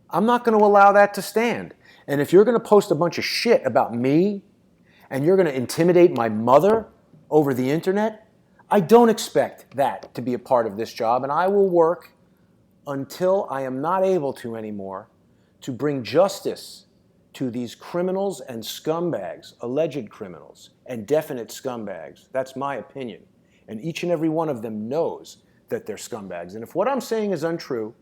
A: I'm not going to allow that to stand. And if you're going to post a bunch of shit about me and you're going to intimidate my mother over the internet, I don't expect that to be a part of this job, and I will work until I am not able to anymore to bring justice to these criminals and scumbags, alleged criminals and definite scumbags. That's my opinion. And each and every one of them knows that they're scumbags. And if what I'm saying is untrue,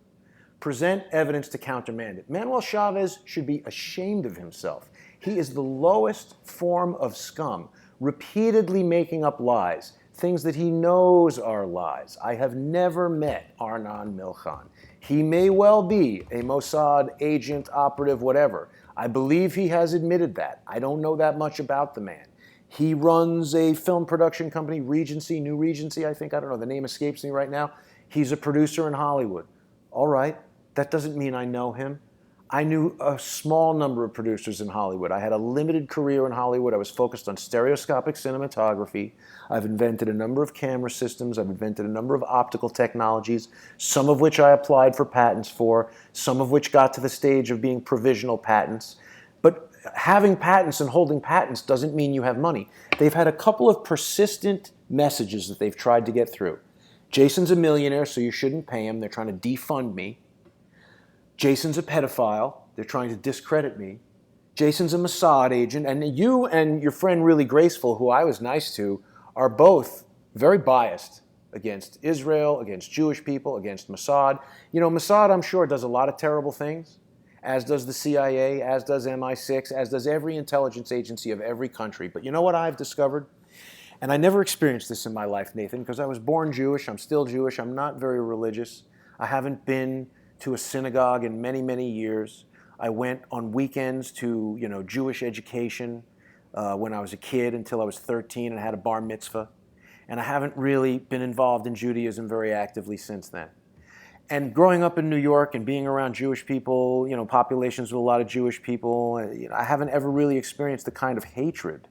A: present evidence to countermand it. Manuel Chavez should be ashamed of himself. He is the lowest form of scum, repeatedly making up lies, things that he knows are lies. I have never met Arnon Milchan. He may well be a Mossad agent, operative, whatever. I believe he has admitted that. I don't know that much about the man. He runs a film production company, Regency, New Regency, I think. I don't know. The name escapes me right now. He's a producer in Hollywood. All right. That doesn't mean I know him. I knew a small number of producers in Hollywood. I had a limited career in Hollywood. I was focused on stereoscopic cinematography. I've invented a number of camera systems. I've invented a number of optical technologies, some of which I applied for patents for, some of which got to the stage of being provisional patents. But having patents and holding patents doesn't mean you have money. They've had a couple of persistent messages that they've tried to get through. Jason's a millionaire, so you shouldn't pay him. They're trying to defund me. Jason's a pedophile. They're trying to discredit me. Jason's a Mossad agent. And you and your friend Really Graceful, who I was nice to, are both very biased against Israel, against Jewish people, against Mossad. Mossad, I'm sure, does a lot of terrible things, as does the CIA, as does MI6, as does every intelligence agency of every country. But you know what I've discovered? And I never experienced this in my life, Nathan, because I was born Jewish. I'm still Jewish. I'm not very religious. I haven't been to a synagogue in many, many years. I went on weekends to, Jewish education when I was a kid until I was 13 and had a bar mitzvah. And I haven't really been involved in Judaism very actively since then. And growing up in New York and being around Jewish people, populations with a lot of Jewish people, I haven't ever really experienced the kind of hatred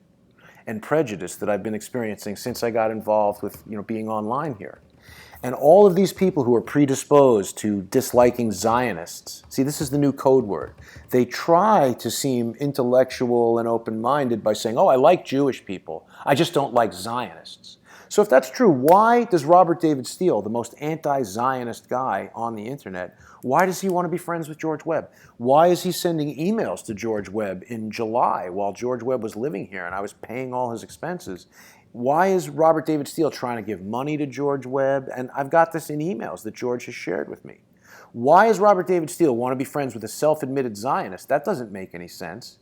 A: and prejudice that I've been experiencing since I got involved with, being online here. And all of these people who are predisposed to disliking Zionists, see, this is the new code word. They try to seem intellectual and open-minded by saying, oh, I like Jewish people. I just don't like Zionists. So if that's true, why does Robert David Steele, the most anti-Zionist guy on the internet, why does he want to be friends with George Webb? Why is he sending emails to George Webb in July while George Webb was living here and I was paying all his expenses? Why is Robert David Steele trying to give money to George Webb? And I've got this in emails that George has shared with me. Why does Robert David Steele want to be friends with a self-admitted Zionist? That doesn't make any sense.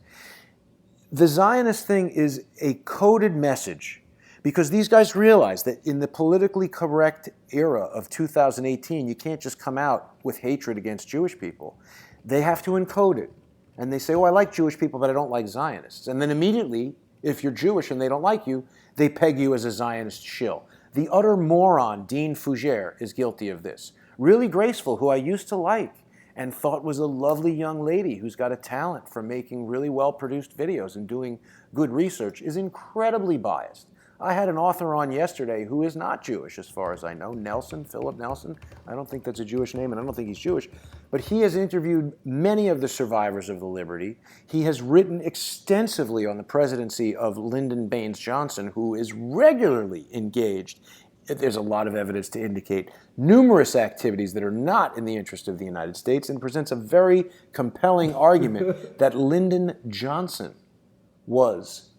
A: The Zionist thing is a coded message Because these guys realize that in the politically correct era of 2018, you can't just come out with hatred against Jewish people. They have to encode it. And they say, oh, I like Jewish people, but I don't like Zionists. And then immediately, if you're Jewish and they don't like you, they peg you as a Zionist shill. The utter moron, Dean Fougere, is guilty of this. Really Graceful, who I used to like and thought was a lovely young lady who's got a talent for making really well-produced videos and doing good research, is incredibly biased. I had an author on yesterday who is not Jewish, as far as I know, Nelson, Philip Nelson. I don't think that's a Jewish name, and I don't think he's Jewish. But he has interviewed many of the survivors of the Liberty. He has written extensively on the presidency of Lyndon Baines Johnson, who is regularly engaged. There's a lot of evidence to indicate numerous activities that are not in the interest of the United States, and presents a very compelling argument that Lyndon Johnson was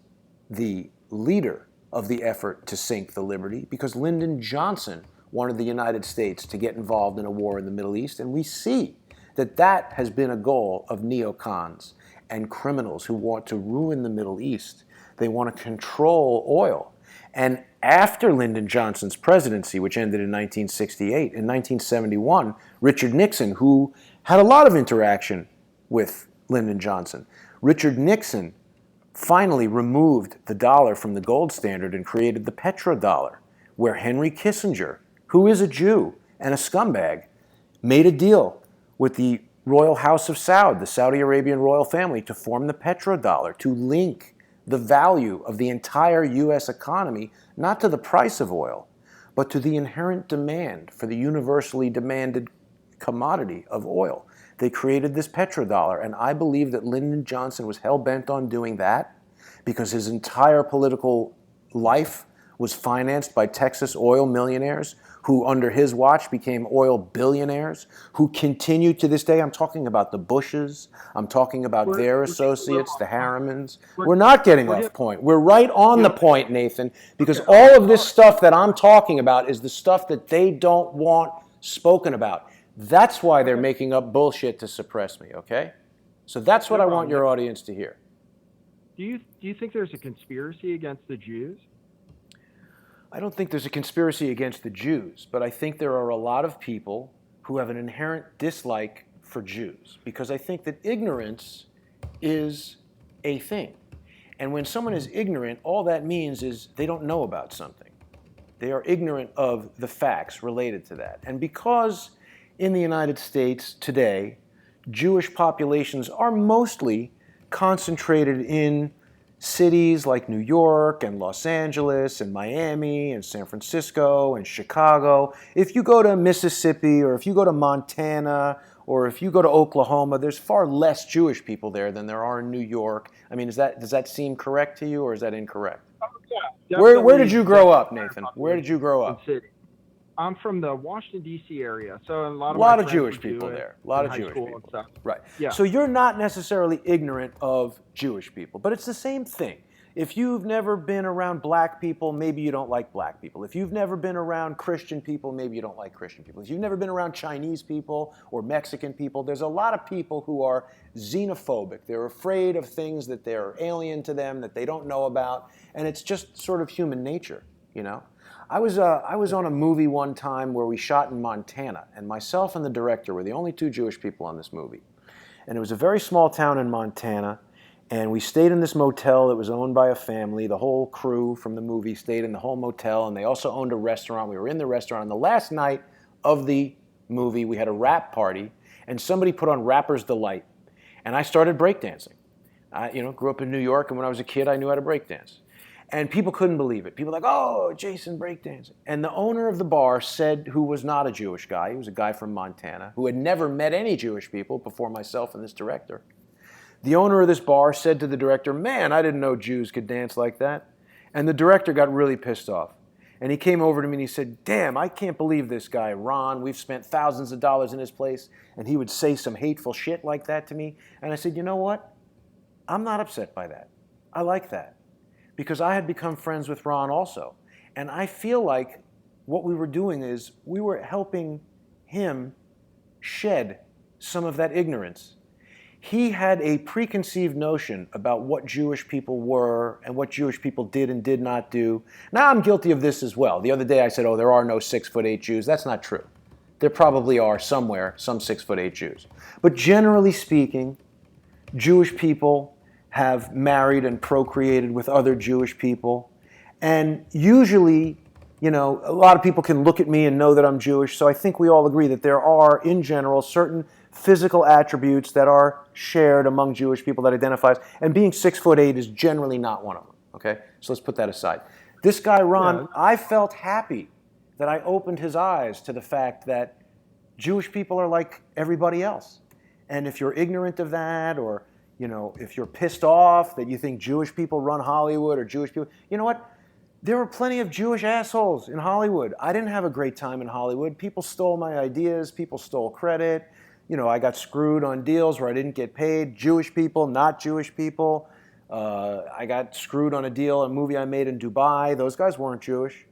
A: the leader of the effort to sink the Liberty, because Lyndon Johnson wanted the United States to get involved in a war in the Middle East, and we see that that has been a goal of neocons and criminals who want to ruin the Middle East. They want to control oil. And after Lyndon Johnson's presidency, which ended in 1968, in 1971, Richard Nixon, who had a lot of interaction with Lyndon Johnson, Richard Nixon finally removed the dollar from the gold standard and created the petrodollar, where Henry Kissinger, who is a Jew and a scumbag, made a deal with the Royal House of Saud, the Saudi Arabian royal family, to form the petrodollar, to link the value of the entire U.S. economy, not to the price of oil, but to the inherent demand for the universally demanded commodity of oil. They created this petrodollar, and I believe that Lyndon Johnson was hell-bent on doing that because his entire political life was financed by Texas oil millionaires who, under his watch, became oil billionaires, who continue to this day. I'm talking about the Bushes. I'm talking about their associates, the Harrimans. We're not getting off point. We're right on the point, Nathan, because all of this stuff that I'm talking about is the stuff that they don't want spoken about. That's why they're making up bullshit to suppress me, okay? So that's what I want your audience to hear.
B: Do you think there's a conspiracy against the Jews?
A: I don't think there's a conspiracy against the Jews, but I think there are a lot of people who have an inherent dislike for Jews, because I think that ignorance is a thing. And when someone is ignorant, all that means is they don't know about something. They are ignorant of the facts related to that. And because in the United States today, Jewish populations are mostly concentrated in cities like New York and Los Angeles and Miami and San Francisco and Chicago. If you go to Mississippi, or if you go to Montana, or if you go to Oklahoma, there's far less Jewish people there than there are in New York. I mean, does that seem correct to you, or is that incorrect?
B: Yeah,
A: Where did you grow up, Nathan? Where did you grow up?
B: I'm from the Washington, D.C. area, so a lot
A: of Jewish people there. A lot of Jewish people. And stuff. Right.
B: Yeah.
A: So you're not necessarily ignorant of Jewish people, but it's the same thing. If you've never been around black people, maybe you don't like black people. If you've never been around Christian people, maybe you don't like Christian people. If you've never been around Chinese people or Mexican people, there's a lot of people who are xenophobic. They're afraid of things that they're alien to them, that they don't know about, and it's just sort of human nature, you know? I was on a movie one time where we shot in Montana, and myself and the director were the only two Jewish people on this movie. And it was a very small town in Montana, and we stayed in this motel that was owned by a family. The whole crew from the movie stayed in the whole motel, and they also owned a restaurant. We were in the restaurant. And the last night of the movie, we had a rap party, and somebody put on Rapper's Delight, and I started breakdancing. I grew up in New York, and when I was a kid, I knew how to breakdance. And people couldn't believe it. People were like, oh, Jason breakdancing. And the owner of the bar said, who was not a Jewish guy, he was a guy from Montana, who had never met any Jewish people before myself and this director. The owner of this bar said to the director, man, I didn't know Jews could dance like that. And the director got really pissed off. And he came over to me and he said, damn, I can't believe this guy, Ron. We've spent thousands of dollars in his place, and he would say some hateful shit like that to me. And I said, you know what? I'm not upset by that. I like that. Because I had become friends with Ron also. And I feel like what we were doing is we were helping him shed some of that ignorance. he had a preconceived notion about what Jewish people were and what Jewish people did and did not do. Now, I'm guilty of this as well. The other day I said, oh, there are no 6'8" Jews. That's not true. There probably are somewhere some 6'8" Jews. But generally speaking, Jewish people have married and procreated with other Jewish people. And usually, you know, a lot of people can look at me and know that I'm Jewish, so I think we all agree that there are, in general, certain physical attributes that are shared among Jewish people that identifies, and being 6'8" is generally not one of them, okay? So let's put that aside. This guy, Ron,
B: Yeah.
A: I felt happy that I opened his eyes to the fact that Jewish people are like everybody else. And if you're ignorant of that, or, you know, if you're pissed off that you think Jewish people run Hollywood or Jewish people, you know what? There were plenty of Jewish assholes in Hollywood. I didn't have a great time in Hollywood. People stole my ideas. People stole credit. You know, I got screwed on deals where I didn't get paid. Jewish people, not Jewish people. I got screwed on a deal, a movie I made in Dubai. Those guys weren't Jewish.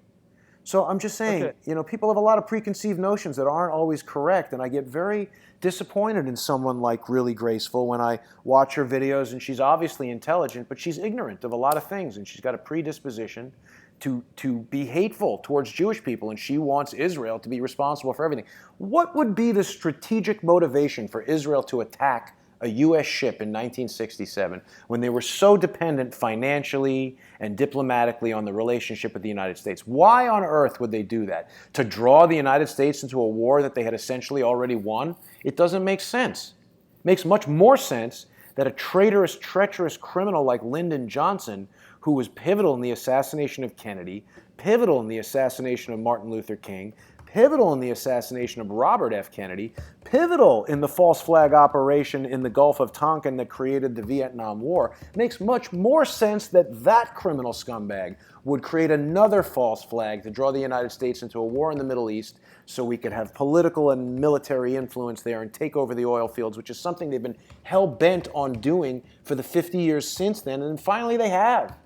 A: So I'm just saying,
B: Okay.
A: you know, people have a lot of preconceived notions that aren't always correct, and I get very disappointed in someone like Really Graceful when I watch her videos, and she's obviously intelligent, but she's ignorant of a lot of things, and she's got a predisposition to be hateful towards Jewish people, and she wants Israel to be responsible for everything. What would be the strategic motivation for Israel to attack a U.S. ship in 1967 when they were so dependent financially and diplomatically on the relationship with the United States? Why on earth would they do that? To draw the United States into a war that they had essentially already won? It doesn't make sense. It makes much more sense that a traitorous, treacherous criminal like Lyndon Johnson, who was pivotal in the assassination of Kennedy, pivotal in the assassination of Martin Luther King, pivotal in the assassination of Robert F. Kennedy, pivotal in the false flag operation in the Gulf of Tonkin that created the Vietnam War. It makes much more sense that that criminal scumbag would create another false flag to draw the United States into a war in the Middle East so we could have political and military influence there and take over the oil fields, which is something they've been hell-bent on doing for the 50 years since then, and finally they have.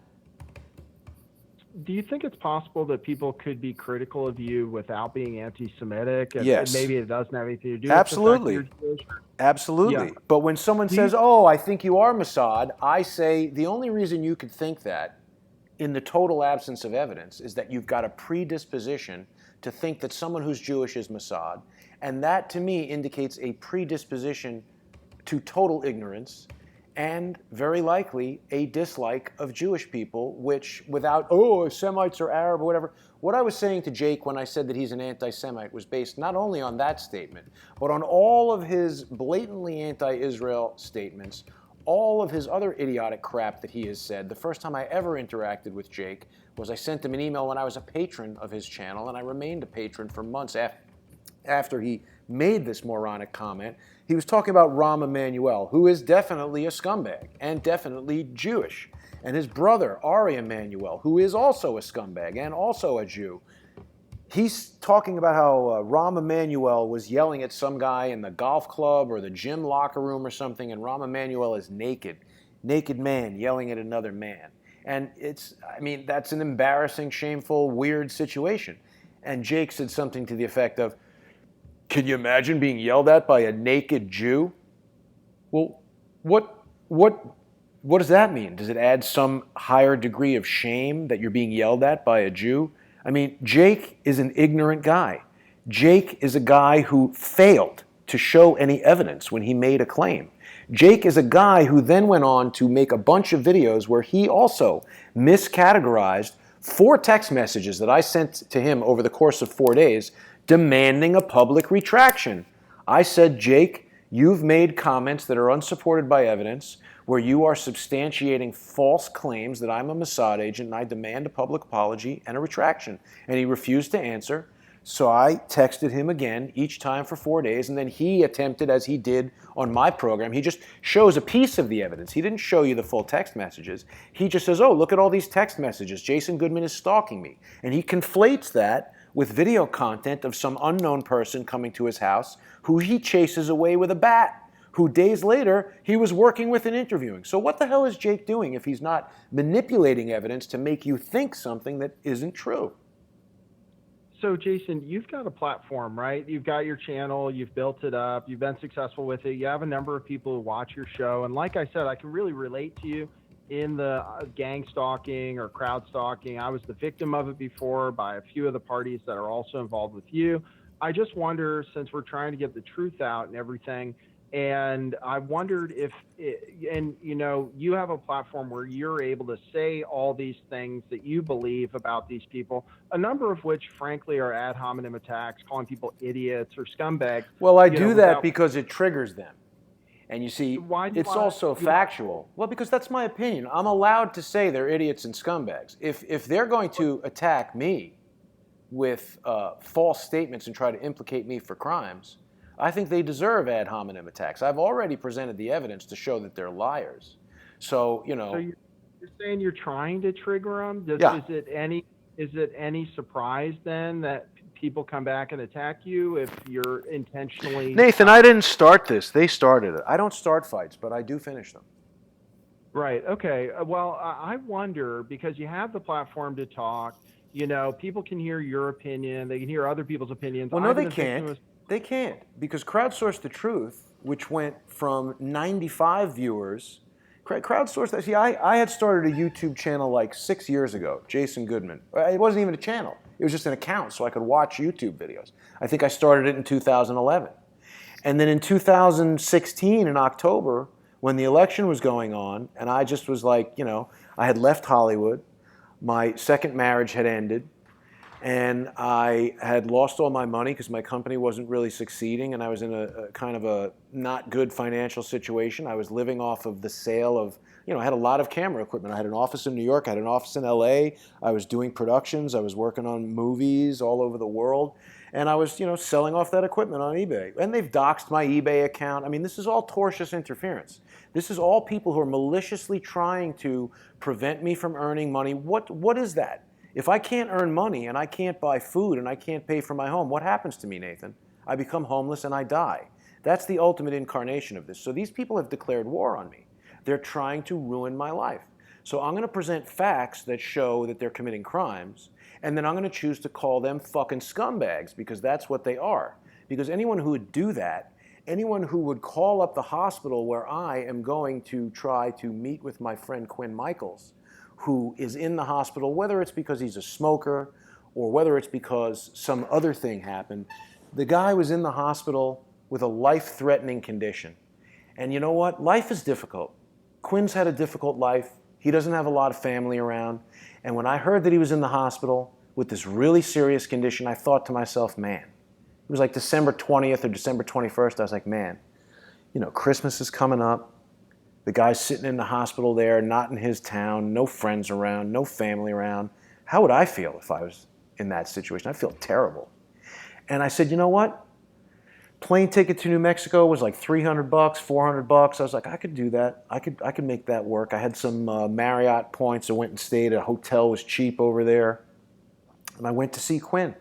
B: Do you think it's possible that people could be critical of you without being anti-Semitic? And,
A: Yes.
B: and maybe it doesn't have anything to do
A: Absolutely.
B: with the fact that you're Jewish?
A: Absolutely.
B: Yeah.
A: But when someone
B: Do
A: says,
B: you-
A: oh, I think you are Mossad, I say the only reason you could think that in the total absence of evidence is that you've got a predisposition to think that someone who's Jewish is Mossad. And that, to me, indicates a predisposition to total ignorance and, very likely, a dislike of Jewish people, which without, oh, Semites are Arab or whatever. What I was saying to Jake when I said that he's an anti-Semite was based not only on that statement, but on all of his blatantly anti-Israel statements, all of his other idiotic crap that he has said. The first time I ever interacted with Jake was I sent him an email when I was a patron of his channel, and I remained a patron for months after he made this moronic comment. He was talking about Rahm Emanuel, who is definitely a scumbag and definitely Jewish, and his brother, Ari Emanuel, who is also a scumbag and also a Jew. He's talking about how Rahm Emanuel was yelling at some guy in the golf club or the gym locker room or something, and Rahm Emanuel is naked man yelling at another man. And that's an embarrassing, shameful, weird situation. And Jake said something to the effect of, can you imagine being yelled at by a naked Jew? Well, what does that mean? Does it add some higher degree of shame that you're being yelled at by a Jew? I mean, Jake is an ignorant guy. Jake is a guy who failed to show any evidence when he made a claim. Jake is a guy who then went on to make a bunch of videos where he also miscategorized 4 text messages that I sent to him over the course of 4 days demanding a public retraction. I said, Jake, you've made comments that are unsupported by evidence, where you are substantiating false claims that I'm a Mossad agent, and I demand a public apology and a retraction. And he refused to answer. So I texted him again each time for 4 days, and then he attempted, as he did on my program, he just shows a piece of the evidence. He didn't show you the full text messages. He just says, oh, look at all these text messages. Jason Goodman is stalking me. And he conflates that with video content of some unknown person coming to his house who he chases away with a bat, who days later he was working with and interviewing. So what the hell is Jake doing if he's not manipulating evidence to make you think something that isn't true?
B: So Jason, you've got a platform, right? You've got your channel, you've built it up, you've been successful with it. You have a number of people who watch your show. And like I said, I can really relate to you in the gang stalking or crowd stalking. I was the victim of it before by a few of the parties that are also involved with you. I just wonder, since we're trying to get the truth out and everything, and I wondered if, and you have a platform where you're able to say all these things that you believe about these people, a number of which, frankly, are ad hominem attacks, calling people idiots or scumbags.
A: Well, I do that because it triggers them. And you see, it's also factual. Well, because that's my opinion. I'm allowed to say they're idiots and scumbags. If they're going to attack me with false statements and try to implicate me for crimes, I think they deserve ad hominem attacks. I've already presented the evidence to show that they're liars. So,
B: So you're saying you're trying to trigger them?
A: Yeah.
B: Is it any surprise then that people come back and attack you if you're intentionally...
A: Nathan, I didn't start this. They started it. I don't start fights, but I do finish them.
B: Right. Okay. Well, I wonder, because you have the platform to talk, people can hear your opinion. They can hear other people's opinions.
A: Well, no, they can't. They can't, because Crowdsource the Truth, which went from 95 viewers, Crowdsource, see, I had started a YouTube channel like 6 years ago, Jason Goodman. It wasn't even a channel. It was just an account so I could watch YouTube videos. I think I started it in 2011. And then in 2016, in October, when the election was going on, and I just was like, I had left Hollywood, my second marriage had ended, and I had lost all my money because my company wasn't really succeeding, and I was in a kind of a not good financial situation. I was living off of the sale of, I had a lot of camera equipment. I had an office in New York, I had an office in LA, I was doing productions, I was working on movies all over the world, and I was, selling off that equipment on eBay. And they've doxed my eBay account. I mean, this is all tortious interference. This is all people who are maliciously trying to prevent me from earning money. What is that? If I can't earn money and I can't buy food and I can't pay for my home, what happens to me, Nathan? I become homeless and I die. That's the ultimate incarnation of this. So these people have declared war on me. They're trying to ruin my life. So I'm going to present facts that show that they're committing crimes, and then I'm going to choose to call them fucking scumbags, because that's what they are. Because anyone who would do that, anyone who would call up the hospital where I am going to try to meet with my friend Quinn Michaels, who is in the hospital, whether it's because he's a smoker or whether it's because some other thing happened, the guy was in the hospital with a life-threatening condition. And you know what? Life is difficult. Quinn's had a difficult life. He doesn't have a lot of family around. And when I heard that he was in the hospital with this really serious condition, I thought to myself, man, it was like December 20th or December 21st. I was like, man, Christmas is coming up. The guy's sitting in the hospital there, not in his town, no friends around, no family around. How would I feel if I was in that situation? I'd feel terrible. And I said, you know what? Plane ticket to New Mexico was like $300, $400. I was like, I could do that. I could make that work. I had some Marriott points. I went and stayed at a hotel, was cheap over there. And I went to see Quinn.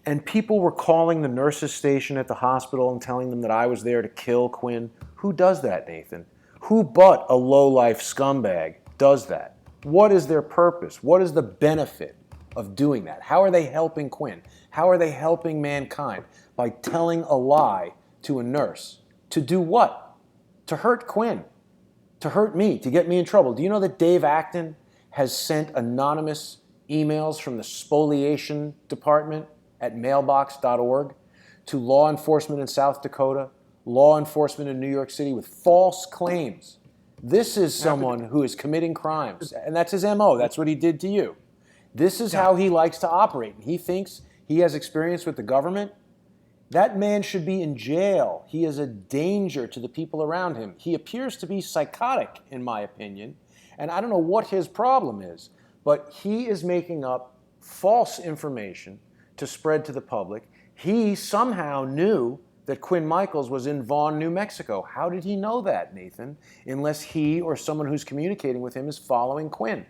A: And people were calling the nurses station at the hospital and telling them that I was there to kill Quinn. Who does that, Nathan? Who but a low-life scumbag does that? What is their purpose? What is the benefit of doing that? How are they helping Quinn? How are they helping mankind? By telling a lie to a nurse. To do what? To hurt Quinn. To hurt me. To get me in trouble. Do you know that Dave Acton has sent anonymous emails from the spoliation department at mailbox.org to law enforcement in South Dakota, law enforcement in New York City with false claims? This is someone who is committing crimes, and that's his MO. That's what he did to you. This is how he likes to operate. He thinks he has experience with the government. That man should be in jail. He is a danger to the people around him. He appears to be psychotic, in my opinion, and I don't know what his problem is, but he is making up false information to spread to the public. He somehow knew that Quinn Michaels was in Vaughn, New Mexico. How did he know that, Nathan? Unless he or someone who's communicating with him is following Quinn.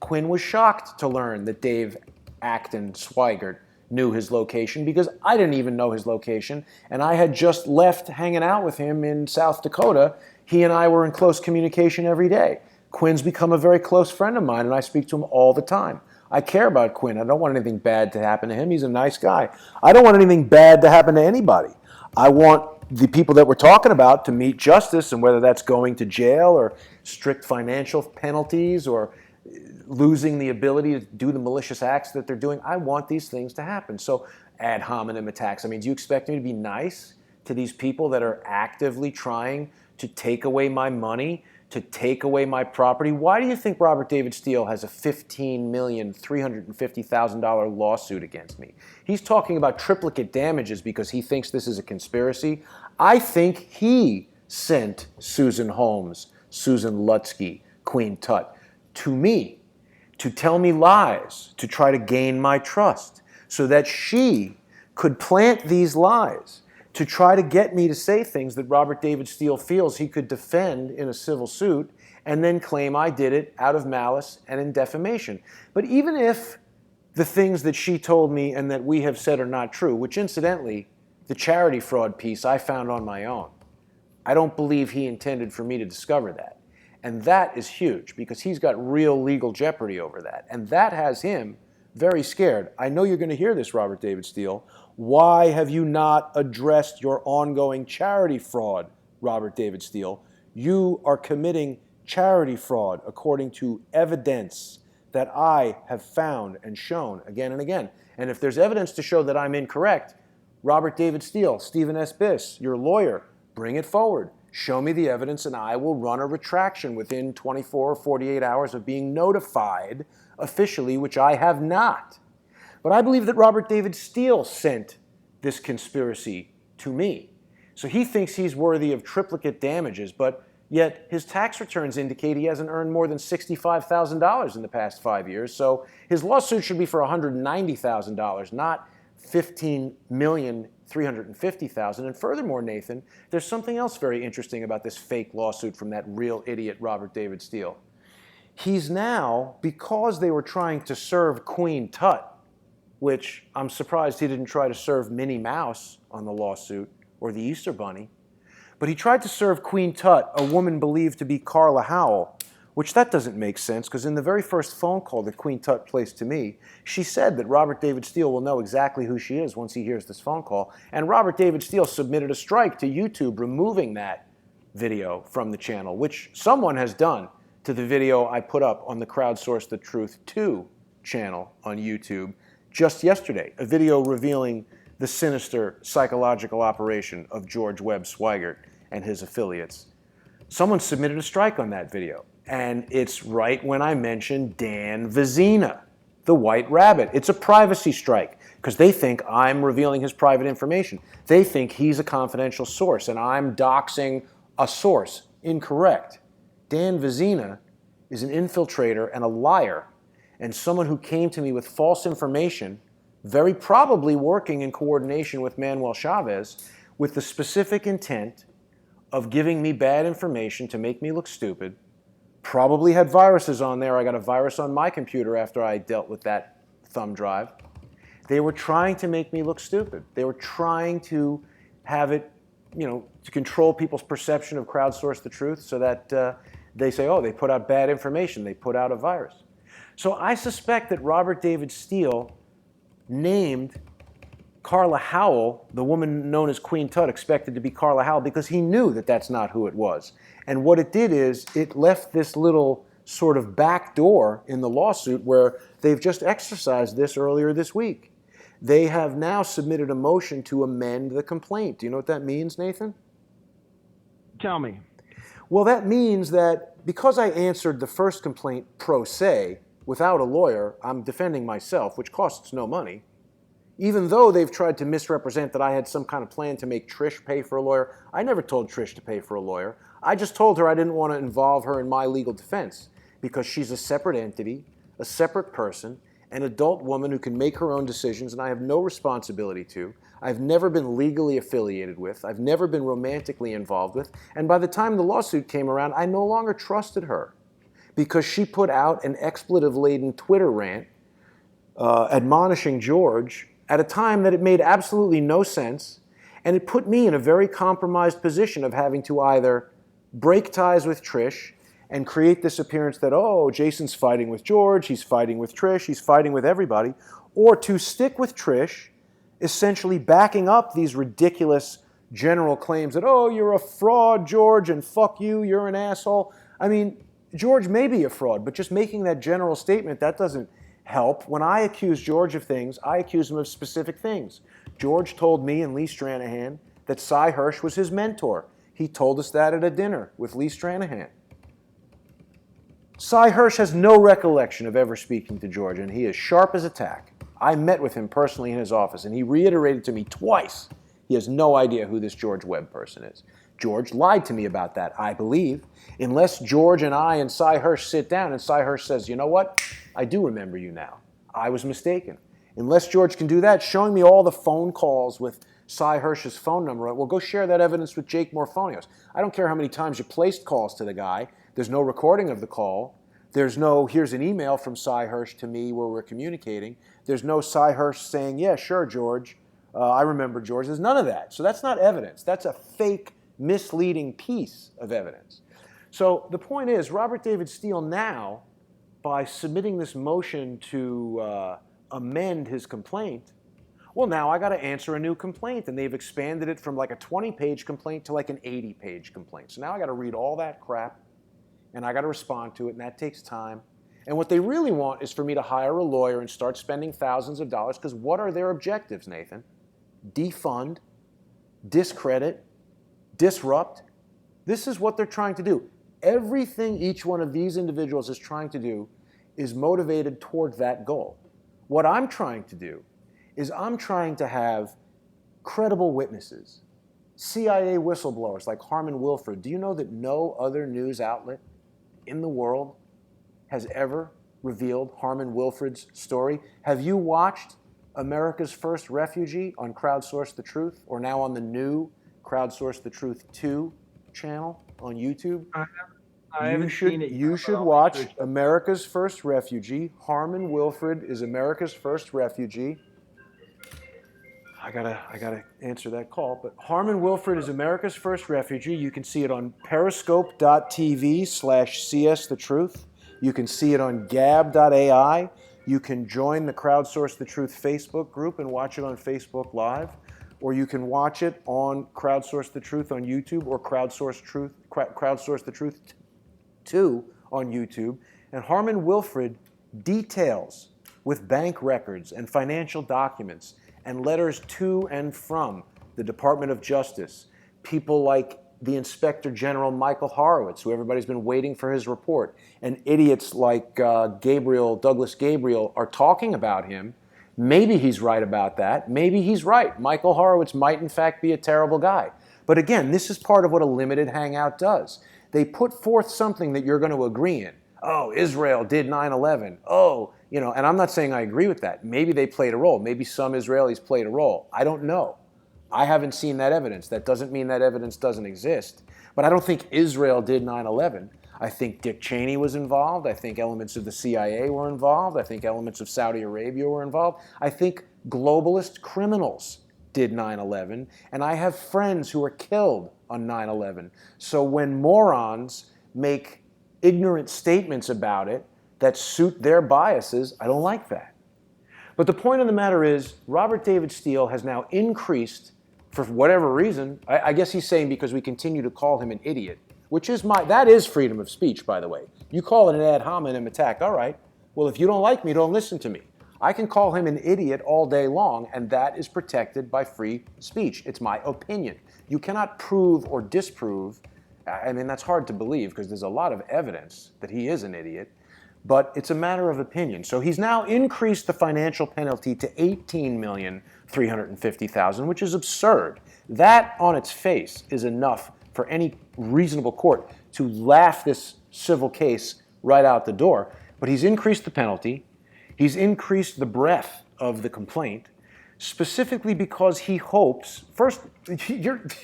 A: Quinn was shocked to learn that Dave Acton Swigert knew his location, because I didn't even know his location, and I had just left hanging out with him in South Dakota. He and I were in close communication every day. Quinn's become a very close friend of mine, and I speak to him all the time. I care about Quinn. I don't want anything bad to happen to him. He's a nice guy. I don't want anything bad to happen to anybody. I want the people that we're talking about to meet justice, and whether that's going to jail or strict financial penalties or losing the ability to do the malicious acts that they're doing, I want these things to happen. So ad hominem attacks. I mean, do you expect me to be nice to these people that are actively trying to take away my money, to take away my property? Why do you think Robert David Steele has a $15,350,000 lawsuit against me? He's talking about triplicate damages because he thinks this is a conspiracy. I think he sent Susan Holmes, Susan Lutsky, Queen Tut to me to tell me lies, to try to gain my trust, so that she could plant these lies to try to get me to say things that Robert David Steele feels he could defend in a civil suit and then claim I did it out of malice and in defamation. But even if the things that she told me and that we have said are not true, which incidentally, the charity fraud piece I found on my own, I don't believe he intended for me to discover that. And that is huge because he's got real legal jeopardy over that. And that has him very scared. I know you're going to hear this, Robert David Steele. Why have you not addressed your ongoing charity fraud, Robert David Steele? You are committing charity fraud according to evidence that I have found and shown again and again. And if there's evidence to show that I'm incorrect, Robert David Steele, Stephen S. Biss, your lawyer, bring it forward. Show me the evidence and I will run a retraction within 24 or 48 hours of being notified officially, which I have not. But I believe that Robert David Steele sent this conspiracy to me. So he thinks he's worthy of triplicate damages, but yet his tax returns indicate he hasn't earned more than $65,000 in the past 5 years. So his lawsuit should be for $190,000, not $15,350,000. And furthermore, Nathan, there's something else very interesting about this fake lawsuit from that real idiot Robert David Steele. He's now, because they were trying to serve Queen Tut, which I'm surprised he didn't try to serve Minnie Mouse on the lawsuit or the Easter Bunny, but he tried to serve Queen Tut, a woman believed to be Carla Howell, which that doesn't make sense because in the very first phone call that Queen Tut placed to me, she said that Robert David Steele will know exactly who she is once he hears this phone call. And Robert David Steele submitted a strike to YouTube removing that video from the channel, which someone has done to the video I put up on the Crowdsource the Truth 2 channel on YouTube just yesterday, a video revealing the sinister psychological operation of George Webb Swigert and his affiliates. Someone submitted a strike on that video. And it's right when I mentioned Dan Vizina, the White Rabbit. It's a privacy strike because they think I'm revealing his private information. They think he's a confidential source and I'm doxing a source. Incorrect. Dan Vizina is an infiltrator and a liar and someone who came to me with false information, very probably working in coordination with Manuel Chavez with the specific intent of giving me bad information to make me look stupid. Probably had viruses on there. I got a virus on my computer after I dealt with that thumb drive. They were trying to make me look stupid. They were trying to have it, to control people's perception of Crowdsource the Truth so that they say, oh, they put out bad information. They put out a virus. So I suspect that Robert David Steele named Carla Howell, the woman known as Queen Tut, expected to be Carla Howell because he knew that that's not who it was. And what it did is it left this little sort of back door in the lawsuit where they've just exercised this earlier this week. They have now submitted a motion to amend the complaint. Do you know what that means, Nathan?
B: Tell me.
A: Well, that means that because I answered the first complaint pro se, without a lawyer, I'm defending myself, which costs no money. Even though they've tried to misrepresent that I had some kind of plan to make Trish pay for a lawyer, I never told Trish to pay for a lawyer. I just told her I didn't want to involve her in my legal defense because she's a separate entity, a separate person, an adult woman who can make her own decisions and I have no responsibility to. I've never been legally affiliated with. I've never been romantically involved with. And by the time the lawsuit came around, I no longer trusted her because she put out an expletive-laden Twitter rant admonishing George at a time that it made absolutely no sense, and it put me in a very compromised position of having to either break ties with Trish and create this appearance that, oh, Jason's fighting with George, he's fighting with Trish, he's fighting with everybody, or to stick with Trish, essentially backing up these ridiculous general claims that, oh, you're a fraud, George, and fuck you, you're an asshole. I mean, George may be a fraud, but just making that general statement, that doesn't help. When I accuse George of things, I accuse him of specific things. George told me and Lee Stranahan that Cy Hirsch was his mentor. He told us that at a dinner with Lee Stranahan. Cy Hirsch has no recollection of ever speaking to George, and he is sharp as a tack. I met with him personally in his office, and he reiterated to me twice he has no idea who this George Webb person is. George lied to me about that, I believe, unless George and I and Cy Hirsch sit down and Cy Hirsch says, you know what, I do remember you now. I was mistaken. Unless George can do that, showing me all the phone calls with Cy Hirsch's phone number, well, go share that evidence with Jake Morphonios. I don't care how many times you placed calls to the guy. There's no recording of the call. There's no, here's an email from Cy Hirsch to me where we're communicating. There's no Cy Hirsch saying, yeah, sure, George. I remember George. There's none of that. So that's not evidence. That's a fake, misleading piece of evidence. So the point is, Robert David Steele now, by submitting this motion to amend his complaint, well, now I got to answer a new complaint, and they've expanded it from like a 20-page complaint to like an 80-page complaint. So now I got to read all that crap, and I got to respond to it, and that takes time. And what they really want is for me to hire a lawyer and start spending thousands of dollars, because what are their objectives, Nathan? Defund, discredit, disrupt. This is what they're trying to do. Everything each one of these individuals is trying to do is motivated towards that goal. What I'm trying to do is I'm trying to have credible witnesses, CIA whistleblowers like Harmon Wilford. Do you know that no other news outlet in the world has ever revealed Harmon Wilford's story? Have you watched America's First Refugee on Crowdsource the Truth, or now on the new Crowdsource the Truth 2 channel on YouTube?
B: I haven't seen it yet.
A: You should watch America's First Refugee. Harmon Wilford is America's first refugee. I gotta answer that call, but Harmon Wilford is America's first refugee. You can see it on periscope.tv/CS The Truth. You can see it on gab.ai. You can join the Crowdsource the Truth Facebook group and watch it on Facebook Live, or you can watch it on Crowdsource the Truth on YouTube, or Crowdsource the Truth 2 on YouTube. And Harmon Wilford details with bank records and financial documents and letters to and from the Department of Justice, people like the Inspector General Michael Horowitz, who everybody's been waiting for his report, and idiots like Douglas Gabriel are talking about him. Maybe he's right about that. Maybe he's right. Michael Horowitz might in fact be a terrible guy. But again, this is part of what a limited hangout does. They put forth something that you're going to agree in. Oh, Israel did 9/11. Oh, and I'm not saying I agree with that. Maybe they played a role. Maybe some Israelis played a role. I don't know. I haven't seen that evidence. That doesn't mean that evidence doesn't exist. But I don't think Israel did 9/11. I think Dick Cheney was involved. I think elements of the CIA were involved. I think elements of Saudi Arabia were involved. I think globalist criminals did 9/11. And I have friends who were killed on 9/11. So when morons make ignorant statements about it that suit their biases, I don't like that. But the point of the matter is, Robert David Steele has now increased, for whatever reason, I guess he's saying because we continue to call him an idiot, which is that is freedom of speech, by the way. You call it an ad hominem attack, all right. Well, if you don't like me, don't listen to me. I can call him an idiot all day long, and that is protected by free speech. It's my opinion. You cannot prove or disprove. I mean, that's hard to believe because there's a lot of evidence that he is an idiot, but it's a matter of opinion. So he's now increased the financial penalty to $18,350,000, which is absurd. That on its face is enough for any reasonable court to laugh this civil case right out the door. But he's increased the penalty. He's increased the breadth of the complaint, specifically because he hopes, first,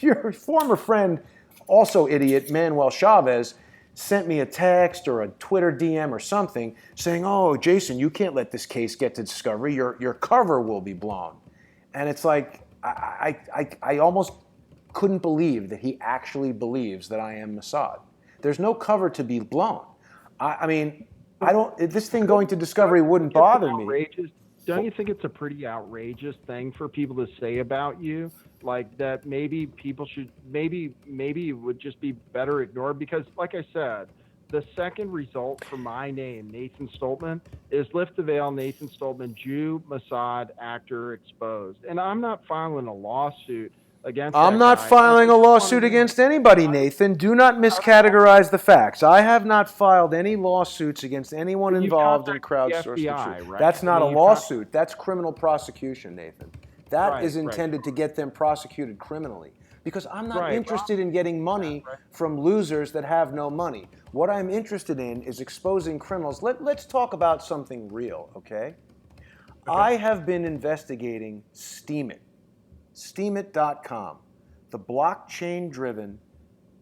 A: your former friend, also idiot, Manuel Chavez, sent me a text or a Twitter DM or something saying, oh, Jason, you can't let this case get to discovery. Your cover will be blown. And it's like, I almost couldn't believe that he actually believes that I am Mossad. There's no cover to be blown. I mean, I don't. This thing going to Discovery wouldn't bother me.
B: Don't you think it's a pretty outrageous thing for people to say about you? Like that maybe people should maybe it would just be better ignored because, like I said, the second result for my name, Nathan Stoltman, is lift the veil, Nathan Stoltman, Jew, Mossad, actor exposed, and I'm not filing a lawsuit against.
A: I'm
B: that
A: not
B: guy.
A: filing a lawsuit
B: I
A: against anybody, Nathan. Do not miscategorize the facts. I have not filed any lawsuits against anyone
B: You've
A: involved in
B: contacted
A: crowdsourced
B: the
A: the
B: FBI,
A: truth.
B: right?
A: That's not
B: I
A: a
B: mean,
A: lawsuit. That's criminal prosecution, Nathan. That
B: Right,
A: is
B: right.
A: intended to get them prosecuted criminally. Because I'm not
B: Right.
A: interested in getting money from losers that have no money. What I'm interested in is exposing criminals. Let's talk about something real, okay? I have been investigating Steemit, Steemit.com, the blockchain-driven,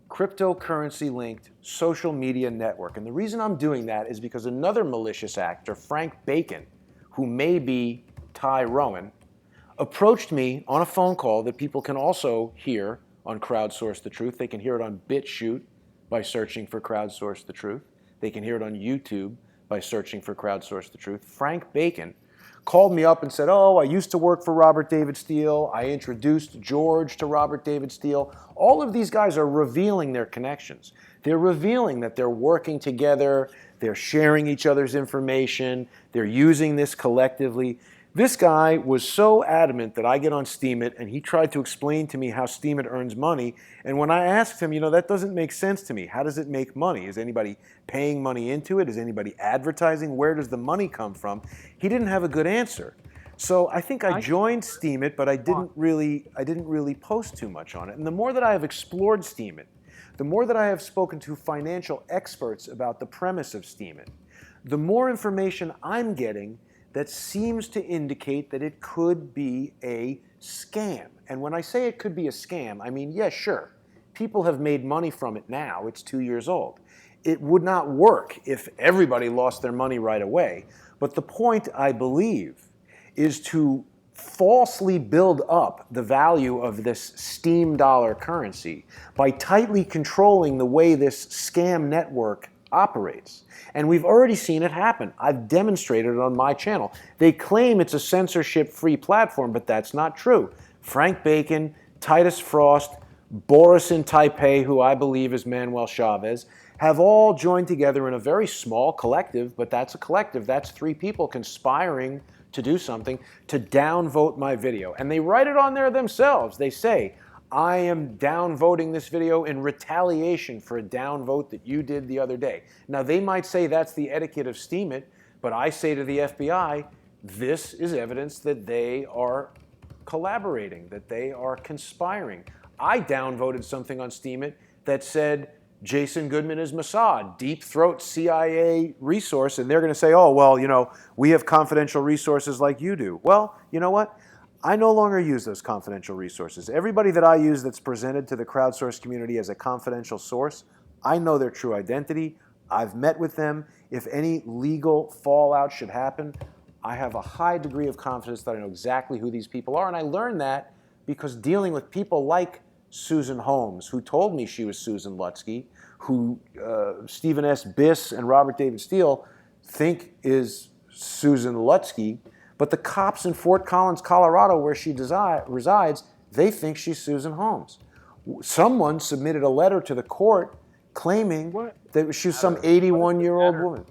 A: cryptocurrency-linked social media network. And the reason I'm doing that is because another malicious actor, Frank Bacon, who may be Ty Rowan, approached me on a phone call that people can also hear on Crowdsource the Truth. They can hear it on BitChute by searching for Crowdsource the Truth. They can hear it on YouTube by searching for Crowdsource the Truth. Frank Bacon called me up and said, oh, I used to work for Robert David Steele. I introduced George to Robert David Steele. All of these guys are revealing their connections. They're revealing that they're working together. They're sharing each other's information. They're using this collectively. This guy was so adamant that I get on Steemit, and he tried to explain to me how Steemit earns money. And when I asked him, that doesn't make sense to me. How does it make money? Is anybody paying money into it? Is anybody advertising? Where does the money come from? He didn't have a good answer. So I think I joined Steemit, but I didn't really post too much on it. And the more that I have explored Steemit, the more that I have spoken to financial experts about the premise of Steemit, the more information I'm getting that seems to indicate that it could be a scam. And when I say it could be a scam, I mean, yeah, sure. People have made money from it now. It's 2 years old. It would not work if everybody lost their money right away. But the point, I believe, is to falsely build up the value of this Steem dollar currency by tightly controlling the way this scam network operates. And we've already seen it happen. I've demonstrated it on my channel. They claim it's a censorship-free platform, but that's not true. Frank Bacon, Titus Frost, Boris in Taipei, who I believe is Manuel Chavez, have all joined together in a very small collective, but that's a collective. That's 3 people conspiring to do something, to downvote my video. And they write it on there themselves. They say, I am downvoting this video in retaliation for a downvote that you did the other day. Now, they might say that's the etiquette of Steemit, but I say to the FBI, this is evidence that they are collaborating, that they are conspiring. I downvoted something on Steemit that said Jason Goodman is Mossad, deep throat CIA resource, and they're going to say, oh, well, we have confidential resources like you do. Well, you know what? I no longer use those confidential resources. Everybody that I use that's presented to the crowdsourced community as a confidential source, I know their true identity. I've met with them. If any legal fallout should happen, I have a high degree of confidence that I know exactly who these people are. And I learned that because dealing with people like Susan Holmes, who told me she was Susan Lutsky, who Stephen S. Biss and Robert David Steele think is Susan Lutsky, but the cops in Fort Collins, Colorado, where she resides, they think she's Susan Holmes. Someone submitted a letter to the court claiming that she was some 81-year-old woman.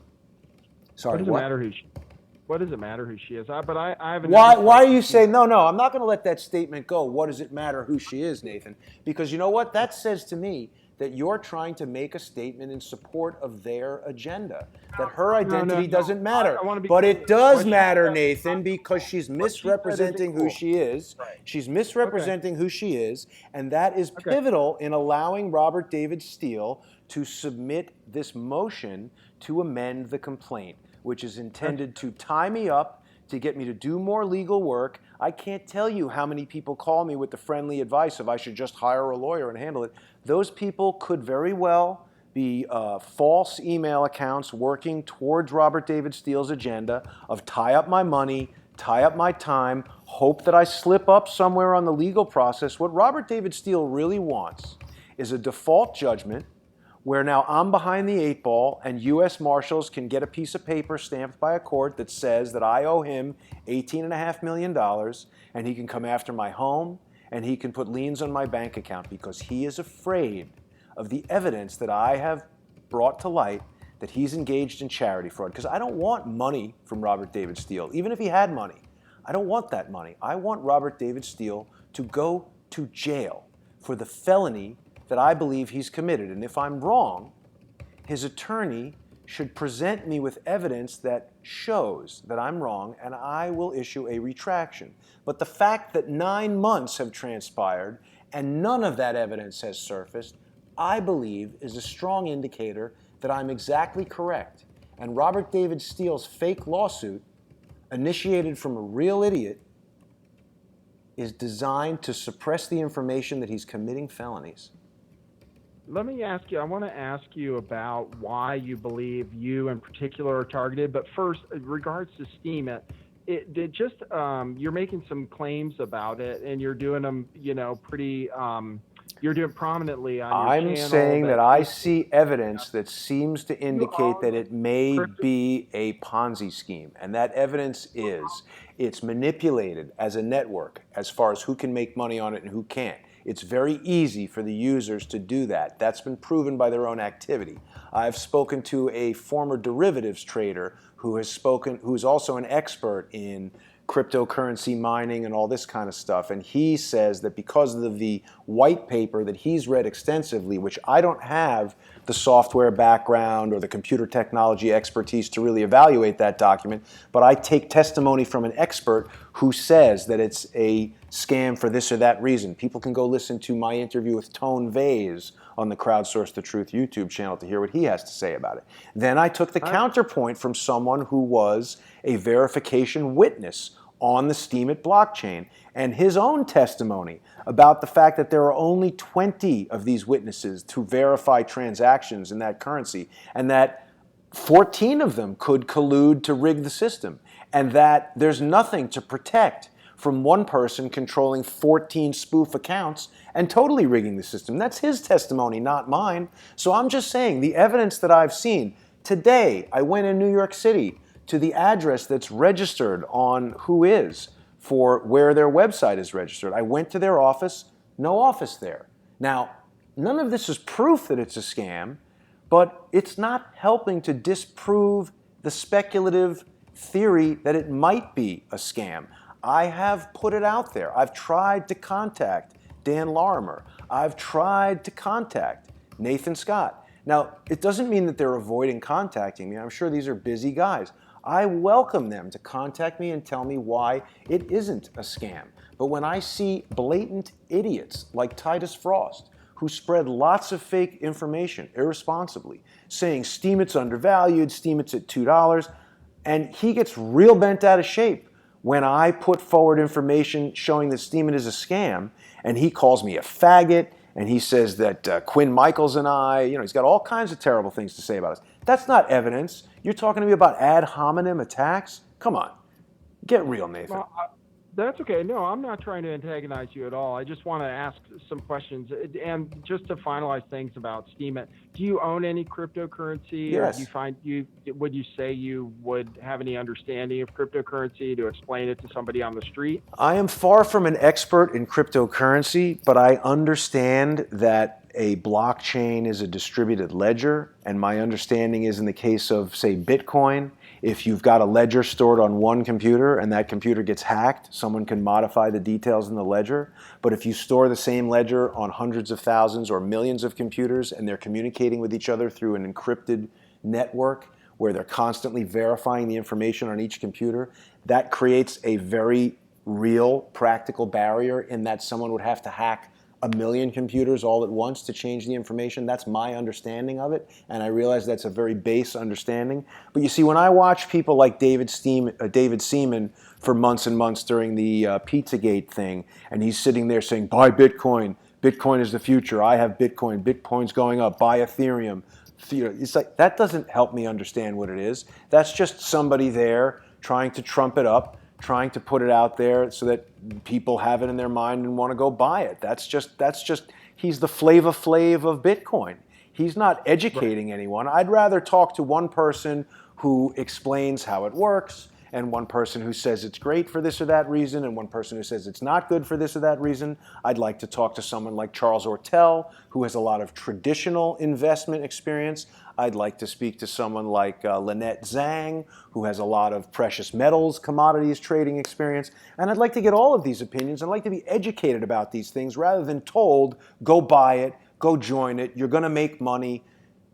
A: Sorry,
B: what does it matter who she is? I haven't.
A: Why are you saying, no, I'm not going to let that statement go. What does it matter who she is, Nathan? Because you know what? That says to me that you're trying to make a statement in support of their agenda, that her identity doesn't matter. But it does matter, Nathan, because she's misrepresenting who she is. She's misrepresenting who she is, and that is pivotal in allowing Robert David Steele to submit this motion to amend the complaint, which is intended to tie me up, to get me to do more legal work. I can't tell you how many people call me with the friendly advice of I should just hire a lawyer and handle it. Those people could very well be false email accounts working towards Robert David Steele's agenda of tie up my money, tie up my time, hope that I slip up somewhere on the legal process. What Robert David Steele really wants is a default judgment where now I'm behind the 8 ball and U.S. Marshals can get a piece of paper stamped by a court that says that I owe him $18.5 million, and he can come after my home, and he can put liens on my bank account because he is afraid of the evidence that I have brought to light that he's engaged in charity fraud. Because I don't want money from Robert David Steele. Even if he had money, I don't want that money. I want Robert David Steele to go to jail for the felony that I believe he's committed. And if I'm wrong, his attorney should present me with evidence that shows that I'm wrong, and I will issue a retraction. But the fact that 9 months have transpired and none of that evidence has surfaced, I believe is a strong indicator that I'm exactly correct. And Robert David Steele's fake lawsuit, initiated from a real idiot, is designed to suppress the information that he's committing felonies.
B: Let me ask you, I want to ask you about why you believe you in particular are targeted. But first, in regards to Steemit, it did just, you're making some claims about it, and you're doing them, pretty, you're doing prominently on your channel.
A: I'm saying that I see evidence that seems to indicate that it may be a Ponzi scheme. And that evidence is it's manipulated as a network as far as who can make money on it and who can't. It's very easy for the users to do that. That's been proven by their own activity. I've spoken to a former derivatives trader who's also an expert in cryptocurrency mining and all this kind of stuff. And he says that because of the white paper that he's read extensively, which I don't have the software background or the computer technology expertise to really evaluate that document, but I take testimony from an expert who says that it's a scam for this or that reason. People can go listen to my interview with Tone Vase on the Crowdsource the Truth YouTube channel to hear what he has to say about it. Then I took the counterpoint from someone who was a verification witness on the Steemit blockchain, and his own testimony about the fact that there are only 20 of these witnesses to verify transactions in that currency, and that 14 of them could collude to rig the system, and that there's nothing to protect from one person controlling 14 spoof accounts and totally rigging the system. That's his testimony, not mine. So I'm just saying the evidence that I've seen. Today, I went in New York City to the address that's registered on Whois for where their website is registered. I went to their office, no office there. Now, none of this is proof that it's a scam, but it's not helping to disprove the speculative theory that it might be a scam. I have put it out there. I've tried to contact Dan Larimer. I've tried to contact Nathan Scott. Now, it doesn't mean that they're avoiding contacting me. I'm sure these are busy guys. I welcome them to contact me and tell me why it isn't a scam. But when I see blatant idiots like Titus Frost, who spread lots of fake information irresponsibly, saying Steemit's undervalued, Steemit's at $2, and he gets real bent out of shape when I put forward information showing that Steemit is a scam, and he calls me a faggot, and he says that Quinn Michaels and I, he's got all kinds of terrible things to say about us. That's not evidence. You're talking to me about ad hominem attacks? Come on. Get real, Nathan.
B: Well, that's okay. No, I'm not trying to antagonize you at all. I just want to ask some questions. And just to finalize things about Steemit, do you own any cryptocurrency?
A: Yes.
B: Or would you say you would have any understanding of cryptocurrency to explain it to somebody on the street?
A: I am far from an expert in cryptocurrency, but I understand that a blockchain is a distributed ledger, and my understanding is in the case of, say, Bitcoin, if you've got a ledger stored on one computer and that computer gets hacked, someone can modify the details in the ledger. But if you store the same ledger on hundreds of thousands or millions of computers and they're communicating with each other through an encrypted network where they're constantly verifying the information on each computer, that creates a very real practical barrier in that someone would have to hack 1 million computers all at once to change the information. That's my understanding of it, and I realize that's a very base understanding. But you see, when I watch people like David Seaman for months and months during the Pizzagate thing, and he's sitting there saying, buy Bitcoin, Bitcoin is the future, I have Bitcoin, Bitcoin's going up, buy Ethereum. It's like, that doesn't help me understand what it is. That's just somebody there trying to trump it up, trying to put it out there so that people have it in their mind and want to go buy it. That's just he's the Flava Flav of Bitcoin. He's not educating anyone. I'd rather talk to one person who explains how it works, and one person who says it's great for this or that reason, and one person who says it's not good for this or that reason. I'd like to talk to someone like Charles Ortel, who has a lot of traditional investment experience. I'd like to speak to someone like Lynette Zhang, who has a lot of precious metals, commodities trading experience. And I'd like to get all of these opinions. I'd like to be educated about these things rather than told, go buy it, go join it, you're going to make money.